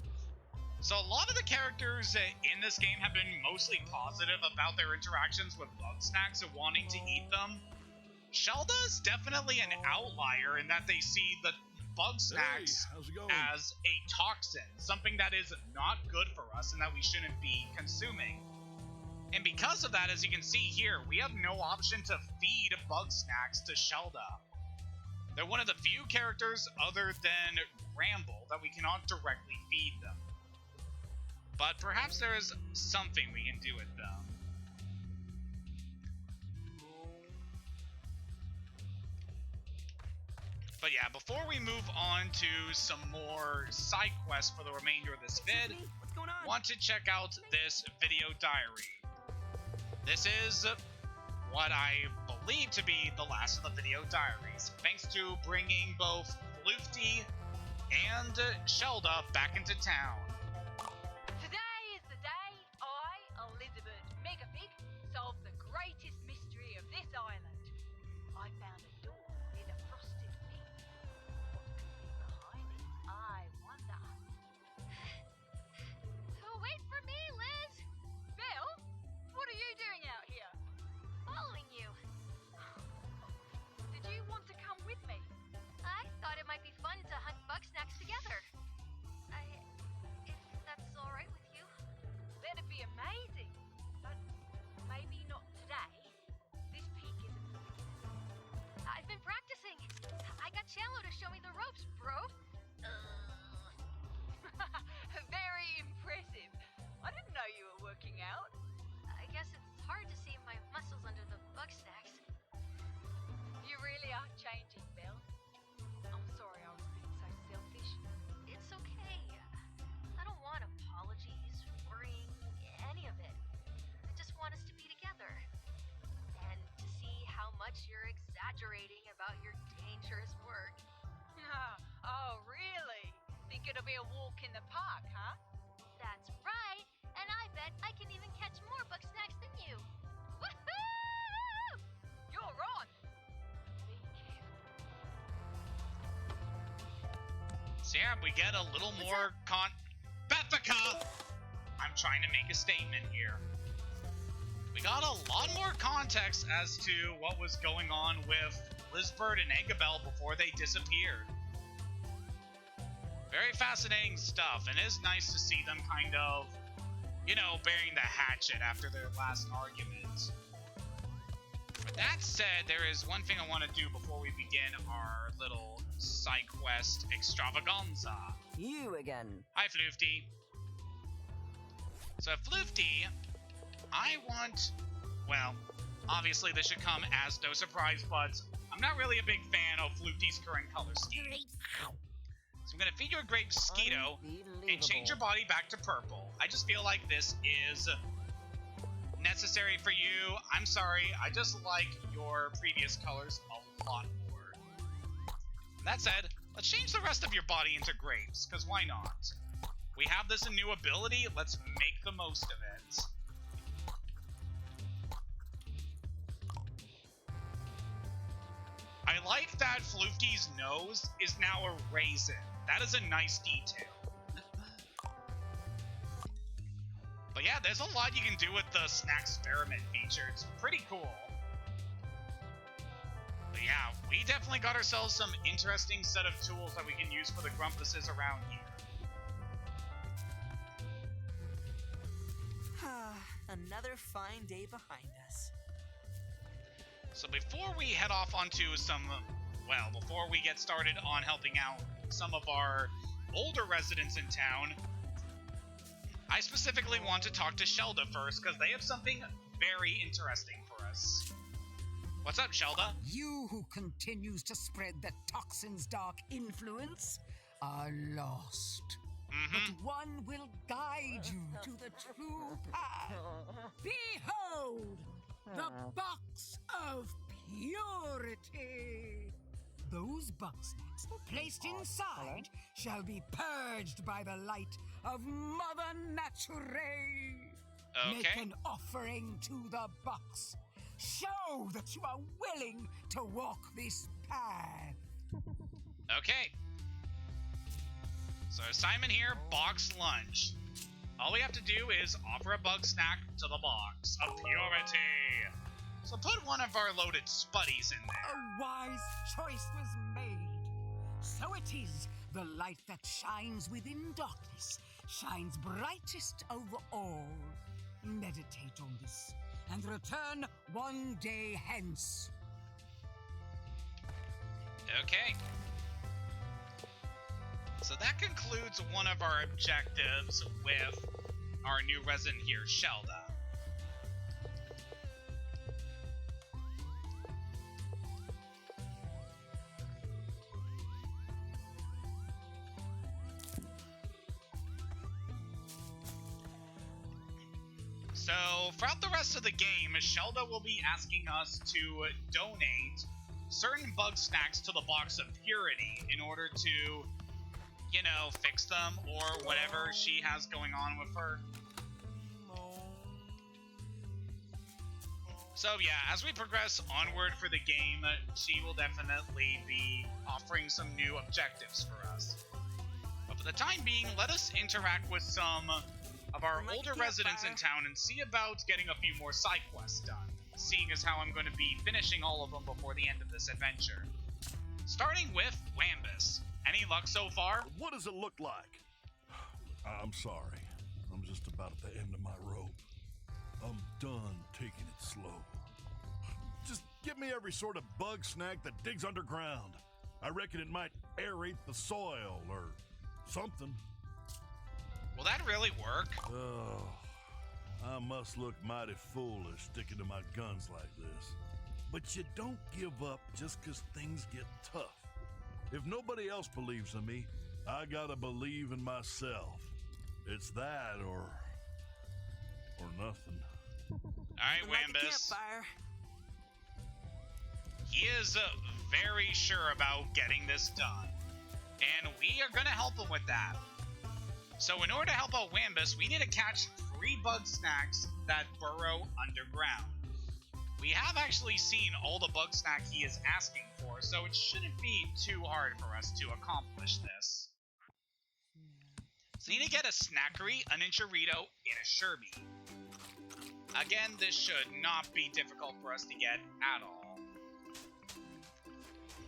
A: So a lot of the characters in this game have been mostly positive about their interactions with Bugsnax and wanting to eat them. Shelda's definitely an outlier in that they see the Bugsnax as a toxin, something that is not good for us and that we shouldn't be consuming. And because of that, as you can see here, we have no option to feed Bugsnax to Shelda. They're one of the few characters other than Gramble that we cannot directly feed them. But perhaps there is something we can do with them. But yeah, before we move on to some more side quests for the remainder of this vid,
B: What's going on?
A: want to check out this video diary. This is what I believe to be the last of the video diaries, thanks to bringing both Floofty and Shelda back into town.
M: Today is the day I, Elizabeth Megapig, solved the greatest mystery of this island. I found a door near the frosted peak. What could be behind it, I wonder. So wait for me, Liz! Bill, what are you doing out here?
J: Following you.
M: Did you want to come with me?
J: I thought it might be fun to hunt Bugsnax together. If that's all right with you.
M: That'd be amazing. But maybe not today. This peak isn't for beginners.
J: I've been practicing. I got Cello to show me the ropes, bro.
M: Very impressive. I didn't know you were working out.
J: I guess it's hard to see my muscles under the Bugsnax.
M: You really are changing, Bill. I'm sorry I was being so selfish.
J: It's okay. I don't want apologies, worrying, any of it. I just want us to be together. And to see how much you're exaggerating about your dangerous work.
M: Oh, really? Think it'll be a walk in the park, huh?
J: That's right. And I bet I can even catch more Bugsnax than you. Woohoo!
M: You're on. Be careful.
A: So yeah, we get a little more Bethica! I'm trying to make a statement here. We got a lot more context as to what was going on with Lizbert and Eggabell before they disappeared. Very fascinating stuff, and it is nice to see them kind of, you know, burying the hatchet after their last argument. With that said, there is one thing I want to do before we begin our little side quest extravaganza.
D: You again.
A: Hi, Floofty. So, Floofty, I want, well, obviously this should come as no surprise, but I'm not really a big fan of Floofty's current color scheme. So I'm going to feed you a grape Skeeto and change your body back to purple. I just feel like this is necessary for you. I'm sorry, I just like your previous colors a lot more. That said, let's change the rest of your body into grapes, because why not? We have this new ability, let's make the most of it. I like that Floofty's nose is now a raisin. That is a nice detail. But yeah, there's a lot you can do with the Snaxperiment feature. It's pretty cool. But yeah, we definitely got ourselves some interesting set of tools that we can use for the Grumpuses around here.
B: Another fine day behind us.
A: So before we head off onto some, well, before we get started on helping out some of our older residents in town, I specifically want to talk to Shelda first, because they have something very interesting for us. What's up, Shelda?
L: You who continues to spread the toxin's dark influence are lost. But one will guide you to the true path. Behold, the box of purity. Those Bugsnax placed inside shall be purged by the light of Mother Nature. Make an offering to the box. Show that you are willing to walk this path.
A: Okay. So Simon here, box lunch. All we have to do is offer a bug snack to the box of purity. So put one of our loaded spuddies in there.
L: A wise choice was made. So it is, the light that shines within darkness shines brightest over all. Meditate on this and return one day hence.
A: Okay. So that concludes one of our objectives with our new resident here, Shelda. So, throughout the rest of the game, Shelda will be asking us to donate certain bug snacks to the Box of Purity in order to, you know, fix them or whatever she has going on with her. So yeah, as we progress onward for the game, she will definitely be offering some new objectives for us. But for the time being, let us interact with some of our older residents in town and see about getting a few more side quests done, seeing as how I'm going to be finishing all of them before the end of this adventure. Starting with Wambus. Any luck so far?
F: What does it look like? I'm sorry. I'm just about at the end of my rope. I'm done taking it slow. Just give me every sort of bug snack that digs underground. I reckon it might aerate the soil or something.
A: Will that really work?
F: Oh, I must look mighty foolish sticking to my guns like this. But you don't give up just 'cause things get tough. If nobody else believes in me, I gotta believe in myself. It's that or nothing.
A: Alright, Wambus. He is very sure about getting this done, and we are going to help him with that. So in order to help out Wambus, we need to catch 3 bug snacks that burrow underground. We have actually seen all the bug snack he is asking for, so it shouldn't be too hard for us to accomplish this. So you need to get a Snackery, an Enchirito, and a Sherby. Again, this should not be difficult for us to get at all.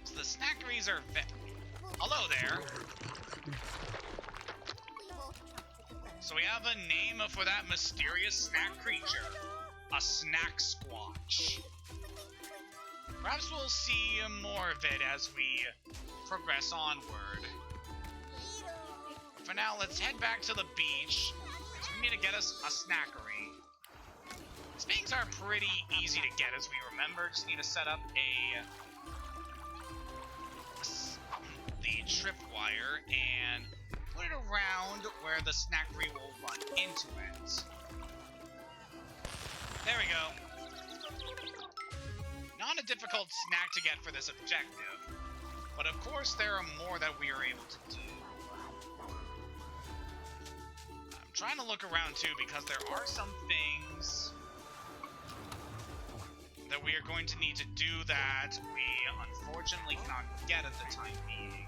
A: So the Snackeries are hello there. So we have a name for that mysterious snack creature. A Snack Squatch. Perhaps we'll see more of it as we progress onward. For now, let's head back to the beach. So we need to get us a Snackery. These things are pretty easy to get, as we remember. Just need to set up the tripwire and put it around where the Snackery will run into it. There we go. Not a difficult snack to get for this objective, but of course there are more that we are able to do. I'm trying to look around too, because there are some things that we are going to need to do that we unfortunately cannot get at the time being.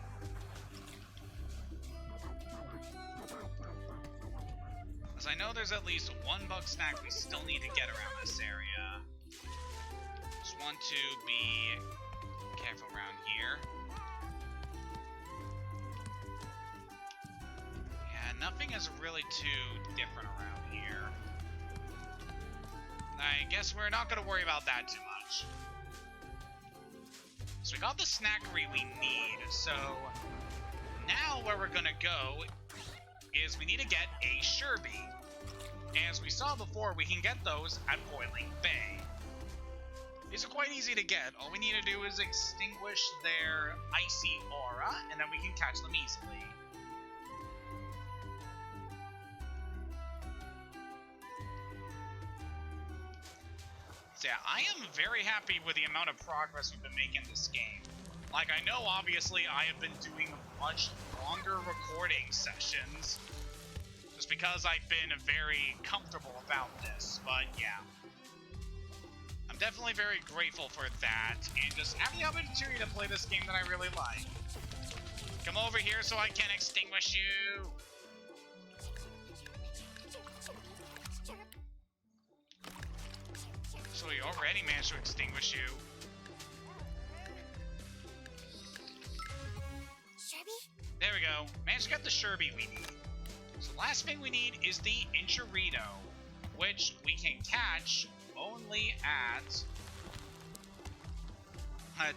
A: As I know there's at least one bug snack we still need to get around this area. Just want to be careful around here. Yeah, nothing is really too different around here. I guess we're not going to worry about that too much. So we got the Snackery we need, so now where we're going to go is we need to get a Sherby. As we saw before, we can get those at Boiling Bay. These are quite easy to get. All we need to do is extinguish their icy aura, and then we can catch them easily. So yeah, I am very happy with the amount of progress we've been making in this game. Like, I know, obviously, I have been doing much longer recording sessions, just because I've been very comfortable about this, but yeah. I'm definitely very grateful for that, and just having the opportunity to play this game that I really like. Come over here so I can extinguish you! So we already managed to extinguish you.
K: Sherby?
A: There we go. Managed to get the Sherby we need. So the last thing we need is the Enchirito, which we can catch only at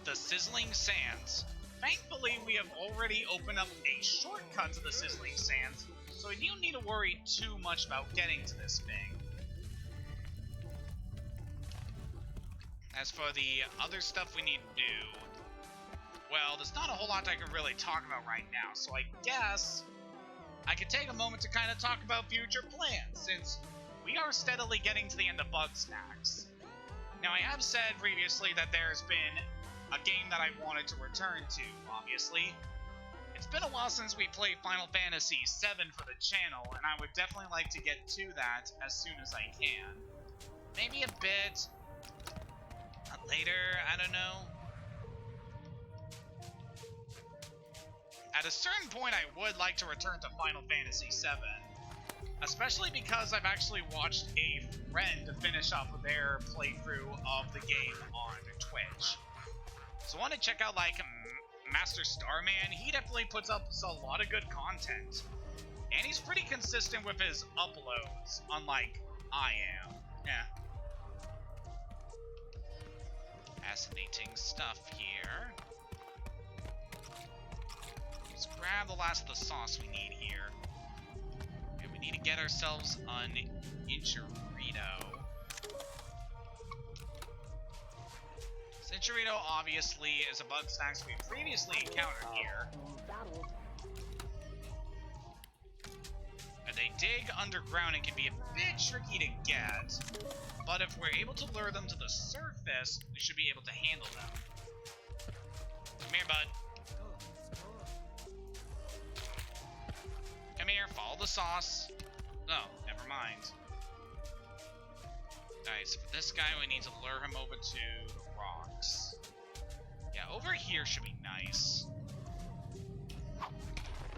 A: the Sizzling Sands. Thankfully, we have already opened up a shortcut to the Sizzling Sands, so we don't need to worry too much about getting to this thing. As for the other stuff we need to do, well, there's not a whole lot I can really talk about right now, so I guess I could take a moment to kind of talk about future plans, since we are steadily getting to the end of Bugsnax. Now, I have said previously that there's been a game that I wanted to return to, obviously. It's been a while since we played Final Fantasy VII for the channel, and I would definitely like to get to that as soon as I can. Maybe a bit later, I don't know. At a certain point, I would like to return to Final Fantasy VII, especially because I've actually watched a friend finish off their playthrough of the game on Twitch. So I want to check out, like, Master Starman. He definitely puts up a lot of good content, and he's pretty consistent with his uploads, unlike I am. Yeah. Fascinating stuff here. Let's grab the last of the sauce we need here. And we need to get ourselves an Enchirito. Enchirito obviously is a Bugsnax we previously encountered here. And they dig underground and can be a bit tricky to get, but if we're able to lure them to the surface, we should be able to handle them. Come here, bud. Come here, follow the sauce. Oh, never mind. Alright, so for this guy, we need to lure him over to the rocks. Yeah, over here should be nice.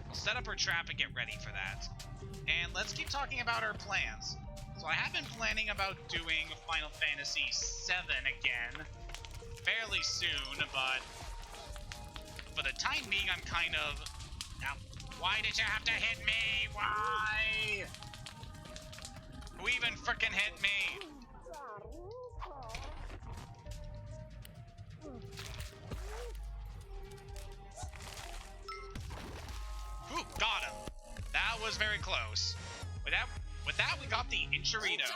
A: We'll set up our trap and get ready for that. And let's keep talking about our plans. So I have been planning about doing Final Fantasy VII again fairly soon, but for the time being, I'm kind of... Now, why did you have to hit me? Why? Who even frickin' hit me? Ooh, got him. That was very close. With that, we got the Enchirito.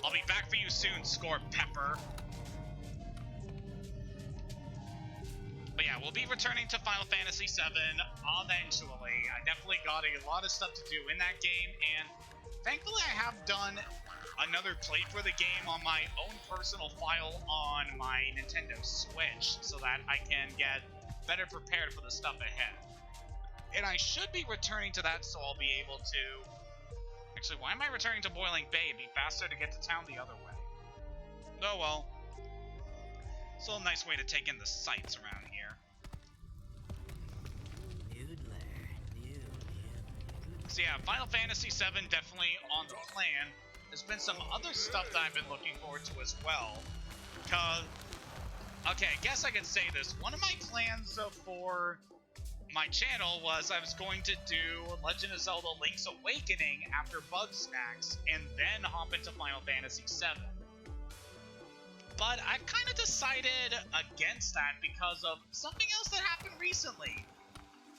A: I'll be back for you soon, Score Pepper. But yeah, we'll be returning to Final Fantasy VII eventually. I definitely got a lot of stuff to do in that game, and thankfully I have done another playthrough of the game on my own personal file on my Nintendo Switch, so that I can get better prepared for the stuff ahead. And I should be returning to that, so I'll be able to... Actually, why am I returning to Boiling Bay? It'd be faster to get to town the other way. Oh well. Still a nice way to take in the sights around here. So yeah, Final Fantasy VII definitely on the plan. There's been some other stuff that I've been looking forward to as well. Because... Okay, I guess I could say this. One of my plans for my channel was I was going to do Legend of Zelda Link's Awakening after Bugsnax, and then hop into Final Fantasy VII. But I've kind of decided against that because of something else that happened recently.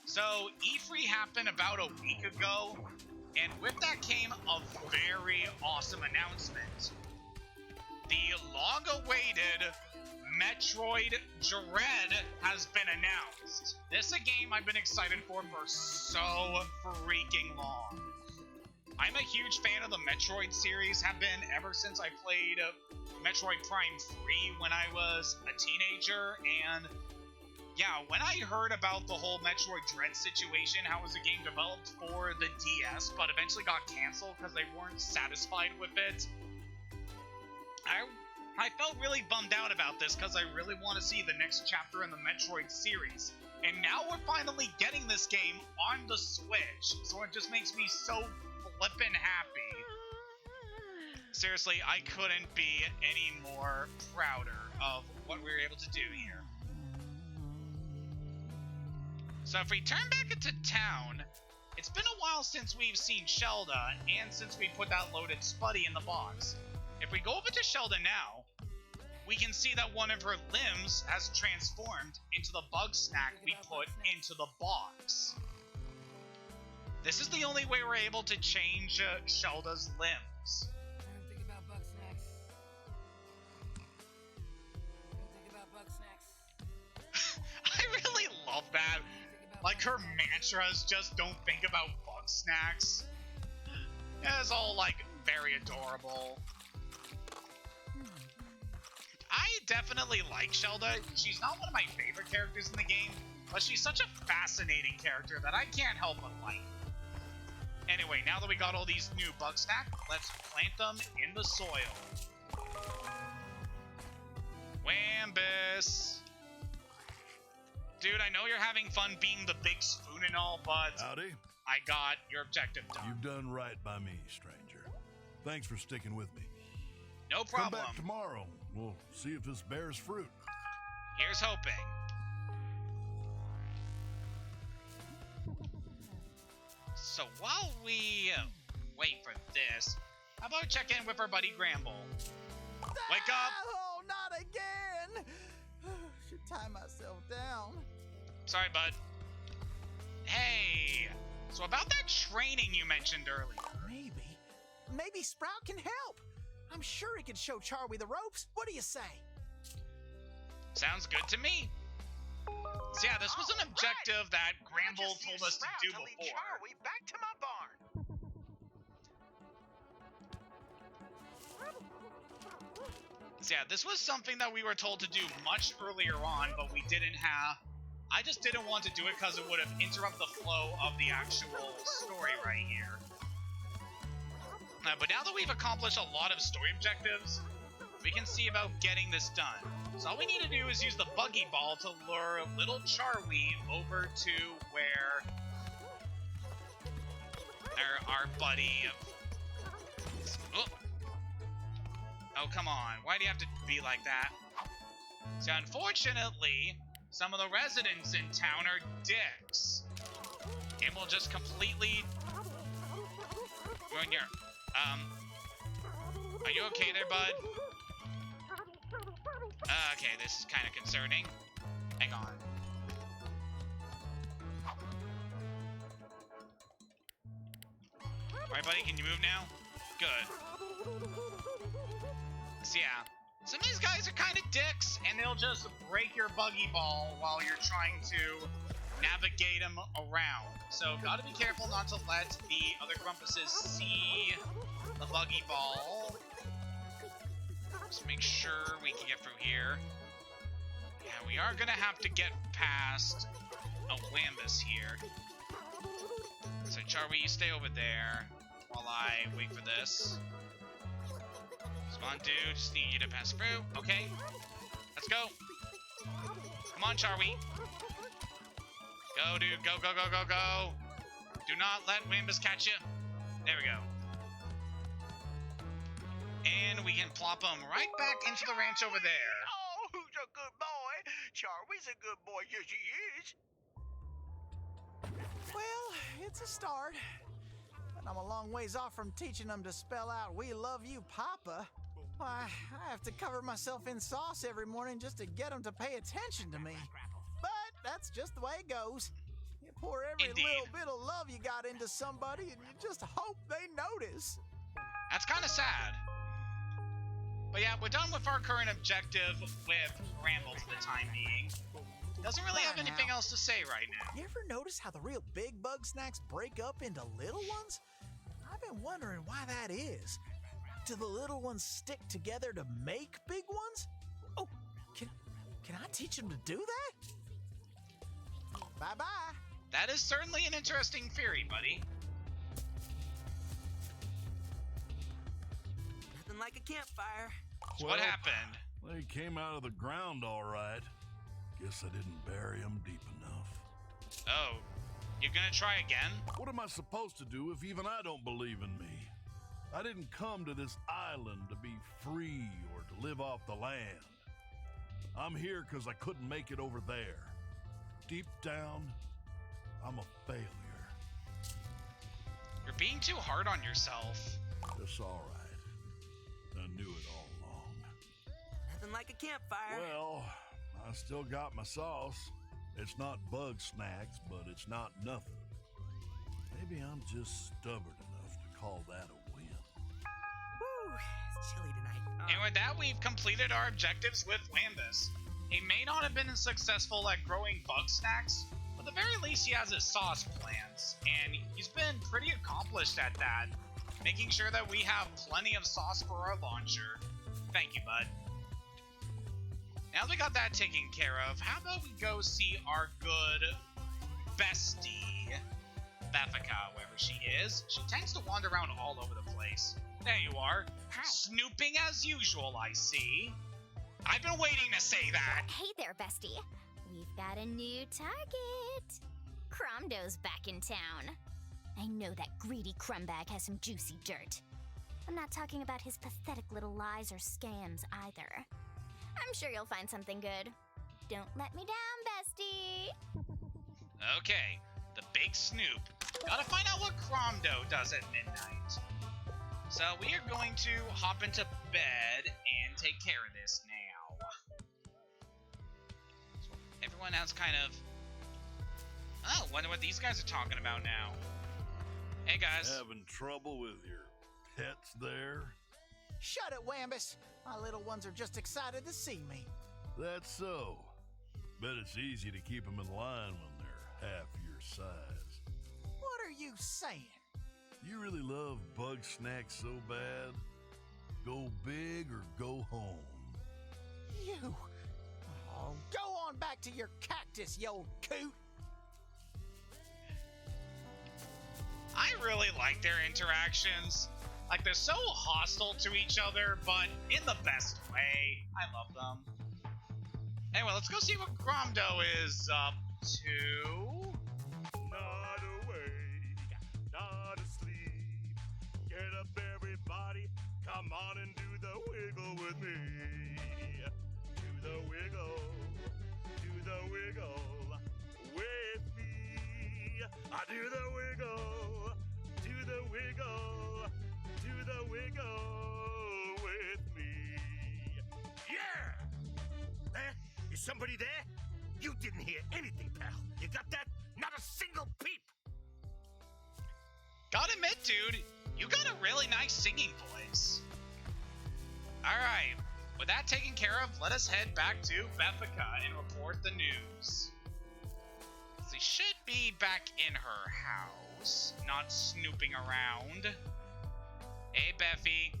A: So, E3 happened about a week ago, and with that came a very awesome announcement. the long-awaited Metroid Dread has been announced. This is a game I've been excited for so freaking long. I'm a huge fan of the Metroid series, have been ever since I played Metroid Prime 3 when I was a teenager, and yeah, when I heard about the whole Metroid Dread situation, how it was a game developed for the DS, but eventually got canceled because they weren't satisfied with it, I felt really bummed out about this because I really want to see the next chapter in the Metroid series. And now we're finally getting this game on the Switch, so it just makes me so flippin' happy. Seriously, I couldn't be any more prouder of what we were able to do here. So if we turn back into town, it's been a while since we've seen Shelda, and since we put that loaded Spuddy in the box. If we go over to Shelda now, we can see that one of her limbs has transformed into the Bugsnax we put into the box. This is the only way we're able to change Shelda's limbs.
B: Think about Bugsnax. Think about Bugsnax.
A: I really love that. Like, her mantra is just don't think about Bugsnax. It's all, like, very adorable. I definitely like Shelda. She's not one of my favorite characters in the game, but she's such a fascinating character that I can't help but like. Anyway, now that we got all these new Bugsnax, let's plant them in the soil. Wambus! Dude, I know you're having fun being the big spoon and all, but
F: Howdy.
A: I got your objective done.
F: You've done right by me, stranger. Thanks for sticking with me.
A: No problem.
F: Come back tomorrow. We'll see if this bears fruit.
A: Here's hoping. So while we wait for this, how about check in with our buddy Gramble? Wake up!
C: Oh, not again! Should tie myself down.
A: Sorry, bud. Hey, so about that training you mentioned earlier.
C: Maybe Sprout can help. I'm sure he can show Charlie the ropes. What do you say?
A: Sounds good to me. So yeah, this was an objective that Gramble told us to do before.
H: Charlie back to my barn.
A: So yeah, this was something that we were told to do much earlier on, but we didn't have. I just didn't want to do it because it would have interrupted the flow of the actual story right here. But now that we've accomplished a lot of story objectives, we can see about getting this done. So all we need to do is use the buggy ball to lure little Charlie over to where our buddy... Oh, come on. Why do you have to be like that? So unfortunately, some of the residents in town are dicks. And will just completely ruin your... Are you okay there, bud? Okay, this is kind of concerning. Hang on. Alright, buddy, can you move now? Good. So yeah, some of these guys are kind of dicks, and they'll just break your buggy ball while you're trying to navigate them around. So gotta be careful not to let the other Grumpuses see the buggy ball. Just make sure we can get through here. Yeah, we are gonna have to get past a Wambus here. So Charlie, you stay over there while I wait for this. Come on, dude, just need you to pass through. Okay, let's go. Come on, Charlie. Go, dude, go, go, go, go, go. Do not let Wambus catch you. There we go. And we can plop him right back into the ranch over there.
H: Oh, who's a good boy? Charlie's a good boy, yes he is.
C: Well, it's a start. But I'm a long ways off from teaching them to spell out, "We love you, Papa." Why, I have to cover myself in sauce every morning just to get them to pay attention to me. But that's just the way it goes. You pour every little bit of love you got into somebody and you just hope they notice.
A: That's kind of sad. But yeah, we're done with our current objective with Bramble for the time being. Doesn't really have anything else to say right now.
C: You ever notice how the real big Bugsnax break up into little ones? I've been wondering why that is. Do the little ones stick together to make big ones? Oh, can I teach them to do that? Bye-bye.
A: That is certainly an interesting theory, buddy.
B: Nothing like a campfire.
A: So what happened?
F: They came out of the ground all right. Guess I didn't bury them deep enough.
A: Oh, you're gonna try again?
F: What am I supposed to do if even I don't believe in me? I didn't come to this island to be free or to live off the land. I'm here because I couldn't make it over there. Deep down, I'm a failure.
A: You're being too hard on yourself.
F: It's all right. I knew it all along.
B: Nothing like a campfire.
F: Well, I still got my sauce. It's not Bugsnax, but it's not nothing. Maybe I'm just stubborn enough to call that a win.
B: Woo, it's chilly tonight.
A: And with that, we've completed our objectives with Lambus. He may not have been successful at growing Bugsnax, but at the very least he has his sauce plants, and he's been pretty accomplished at that, making sure that we have plenty of sauce for our launcher. Thank you, bud. Now that we got that taken care of, how about we go see our good bestie, Beffica, wherever she is. She tends to wander around all over the place. There you are.
K: Hi.
A: Snooping as usual, I see. I've been waiting to say that.
K: Hey there, bestie. We've got a new target. Cromdo's back in town. I know that greedy crumbag has some juicy dirt. I'm not talking about his pathetic little lies or scams either. I'm sure you'll find something good. Don't let me down, bestie.
A: Okay, the big Snoop. Gotta find out what Cromdo does at midnight. So we are going to hop into bed and take care of this now. So everyone else kind of... Oh, wonder what these guys are talking about now. Hey guys.
F: Having trouble with your pets there?
C: Shut it, Wambus. My little ones are just excited to see me.
F: That's so. Bet it's easy to keep them in line when they're half your size.
C: What are you saying?
F: You really love Bugsnax so bad? Go big or go home?
C: You? Oh, go on back to your cactus, you old coot.
A: I really like their interactions. Like, they're so hostile to each other, but in the best way. I love them. Anyway, let's go see what Cromdo is up to.
G: Not awake, not asleep. Get up, everybody. Come on and do the wiggle with me. Do the wiggle. Do the wiggle with me. I do the wiggle. Do the wiggle. Do the wiggle with me. Yeah! Is somebody there? You didn't hear anything, pal. You got that? Not a single peep.
A: Gotta admit, dude, you got a really nice singing voice. Alright, with that taken care of, let us head back to Beffica and report the news. She should be back in her house, not snooping around. Hey, Beffy,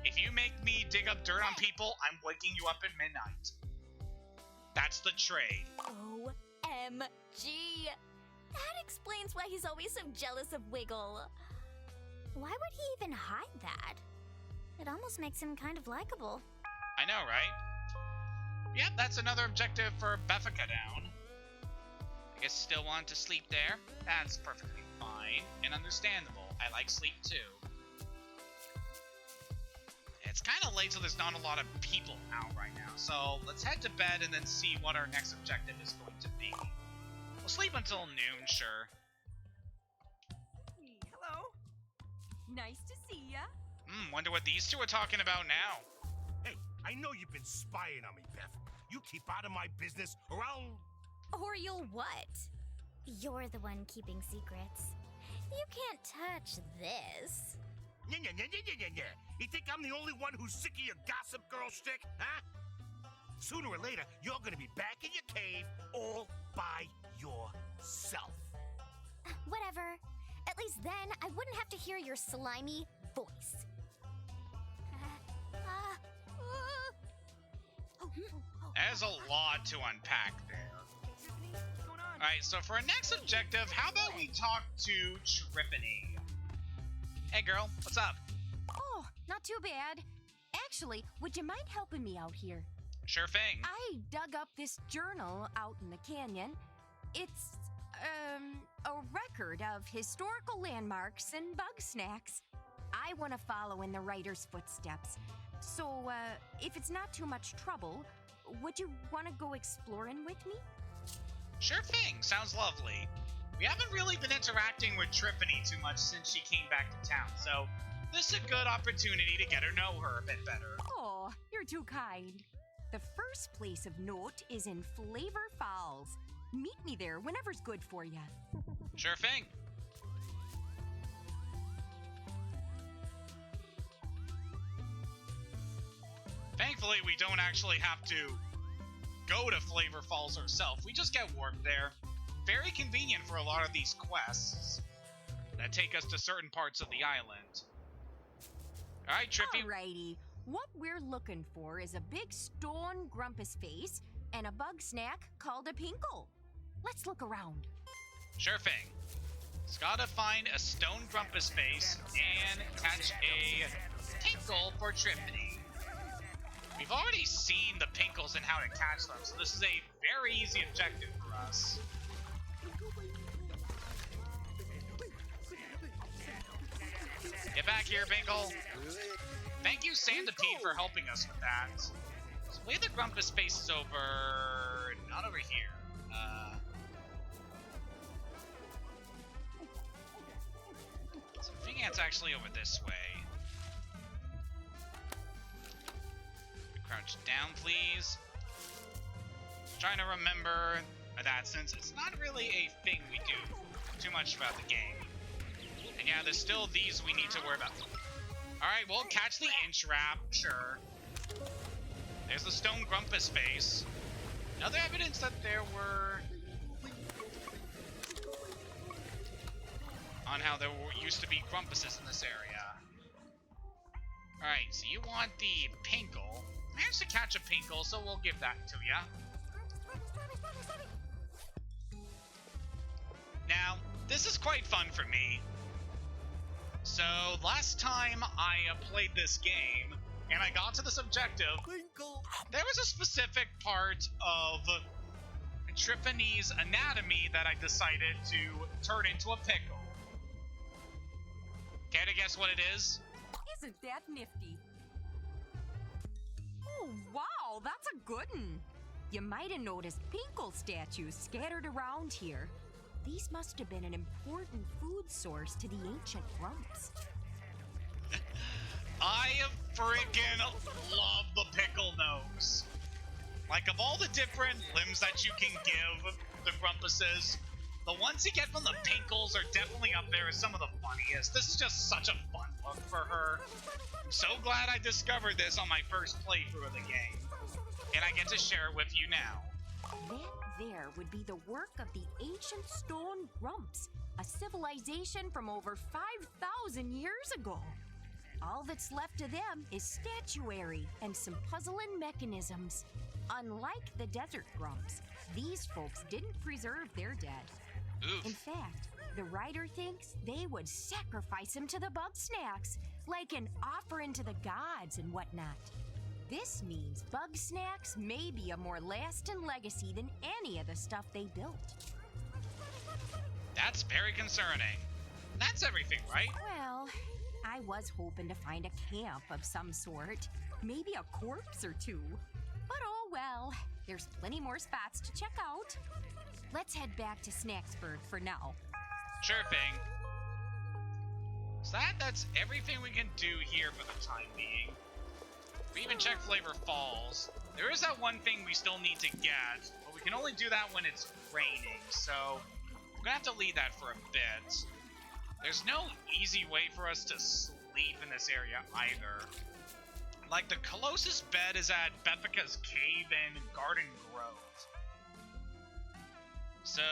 A: if you make me dig up dirt on people, I'm waking you up at midnight. That's the trade.
K: OMG. That explains why he's always so jealous of Wiggle. Why would he even hide that? It almost makes him kind of likable.
A: I know, right? Yep, that's another objective for Beffica down. I guess still want to sleep there. That's perfectly fine and understandable. I like sleep too. It's kind of late, so there's not a lot of people out right now. So let's head to bed and then see what our next objective is going to be. We'll sleep until noon, sure.
K: Hello. Nice to see ya.
A: Wonder what these two are talking about now.
G: Hey, I know you've been spying on me, Beth. You keep out of my business or I'll...
K: Or you'll what? You're the one keeping secrets. You can't touch this.
G: You think I'm the only one who's sick of your gossip girl shtick, huh? Sooner or later, you're gonna be back in your cave all by yourself.
K: Whatever. At least then I wouldn't have to hear your slimy voice.
A: There's a lot to unpack there. Alright, so for our next objective, how about we talk to Trippany? Hey girl, what's up?
K: Oh, not too bad. Actually, would you mind helping me out here?
A: Sure thing.
K: I dug up this journal out in the canyon. It's, a record of historical landmarks and Bugsnax. I want to follow in the writer's footsteps. So, if it's not too much trouble, would you want to go exploring with me?
A: Sure thing, sounds lovely. We haven't really been interacting with Trippany too much since she came back to town, so this is a good opportunity to get to know her a bit better.
K: Oh, you're too kind. The first place of note is in Flavor Falls. Meet me there whenever's good for you.
A: Sure thing. Thankfully, we don't actually have to go to Flavor Falls ourselves. We just get warped there. Very convenient for a lot of these quests that take us to certain parts of the island. Alright, Trippy.
K: Alrighty. What we're looking for is a big stone Grumpus face and a Bugsnax called a Pinkle. Let's look around.
A: Sure thing. Just gotta find a stone Grumpus face and catch a Tinkle for Trippany. We've already seen the Pinkles and how to catch them, so this is a very easy objective for us. Get back here, Pinkle. Thank you, Sandipede, for helping us with that. So the way the Grumpus face is over... not over here. So I think it's actually over this way. Crouch down, please. Just trying to remember that since it's not really a thing we do too much throughout the game. And yeah, there's still these we need to worry about. Alright, we'll catch the inch wrap, sure. There's the stone Grumpus face. Another evidence that there were... on how there used to be Grumpuses in this area. Alright, so you want the Pinkle. I managed to catch a Pinkle, so we'll give that to ya. Now, this is quite fun for me. So, last time I played this game, and I got to this objective, there was a specific part of Trippany's anatomy that I decided to turn into a pickle. Care to guess what it is?
K: Isn't that nifty? Oh, wow, that's a good one. You might have noticed Pinkle statues scattered around here. These must have been an important food source to the ancient Grumps.
A: I friggin' love the pickle nose. Like, of all the different limbs that you can give the Grumpuses, the ones you get from the Pinkles are definitely up there as some of the funniest. This is just such a fun look for her. I'm so glad I discovered this on my first playthrough of the game. And I get to share it with you now.
K: That there would be the work of the ancient stone Grumps, a civilization from over 5,000 years ago. All that's left of them is statuary and some puzzling mechanisms. Unlike the desert Grumps, these folks didn't preserve their dead.
A: Oof.
K: In fact, the writer thinks they would sacrifice him to the Bugsnax, like an offering to the gods and whatnot. This means Bugsnax may be a more lasting legacy than any of the stuff they built.
A: That's very concerning. That's everything, right?
K: Well, I was hoping to find a camp of some sort. Maybe a corpse or two. But oh well, there's plenty more spots to check out. Let's head back to Snacksburg for now.
A: Sure thing. So that's everything we can do here for the time being. We even checked Flavor Falls. There is that one thing we still need to get, but we can only do that when it's raining, so we're gonna have to leave that for a bit. There's no easy way for us to sleep in this area either. Like, the closest bed is at Bethica's Cave in Garden Grove. So,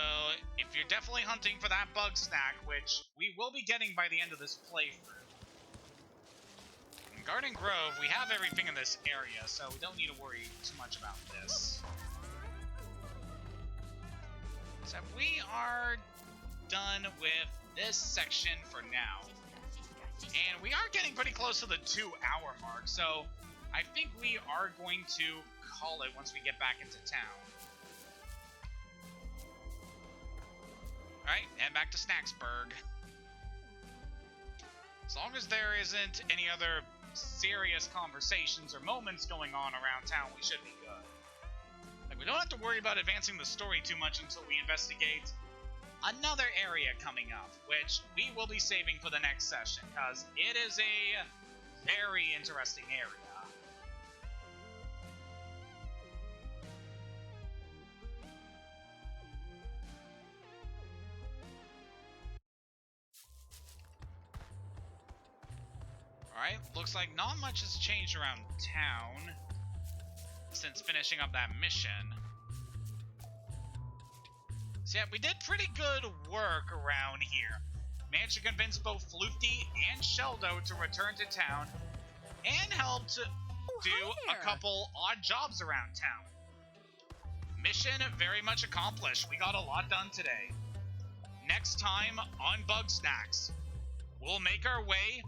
A: if you're definitely hunting for that Bugsnax, which we will be getting by the end of this playthrough. In Garden Grove, we have everything in this area, so we don't need to worry too much about this. So we are done with this section for now. And we are getting pretty close to the 2-hour mark, so I think we are going to call it once we get back into town. Alright, head back to Snacksburg. As long as there isn't any other serious conversations or moments going on around town, we should be good. Like, we don't have to worry about advancing the story too much until we investigate another area coming up, which we will be saving for the next session, because it is a very interesting area. Alright, looks like not much has changed around town since finishing up that mission. So yeah, we did pretty good work around here. Managed to convince both Floofty and Sheldo to return to town, and helped do a couple odd jobs around town. Mission very much accomplished. We got a lot done today. Next time on Bugsnax, we'll make our way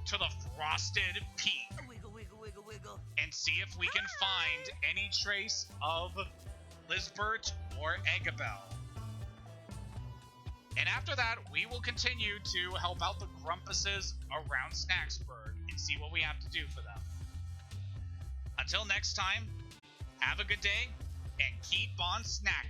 A: to the Frosted Peak.
B: Wiggle, wiggle, wiggle, wiggle.
A: And see if we can find any trace of Lisbert or Eggabell. And after that, we will continue to help out the Grumpuses around Snacksburg and see what we have to do for them. Until next time, have a good day and keep on snacking.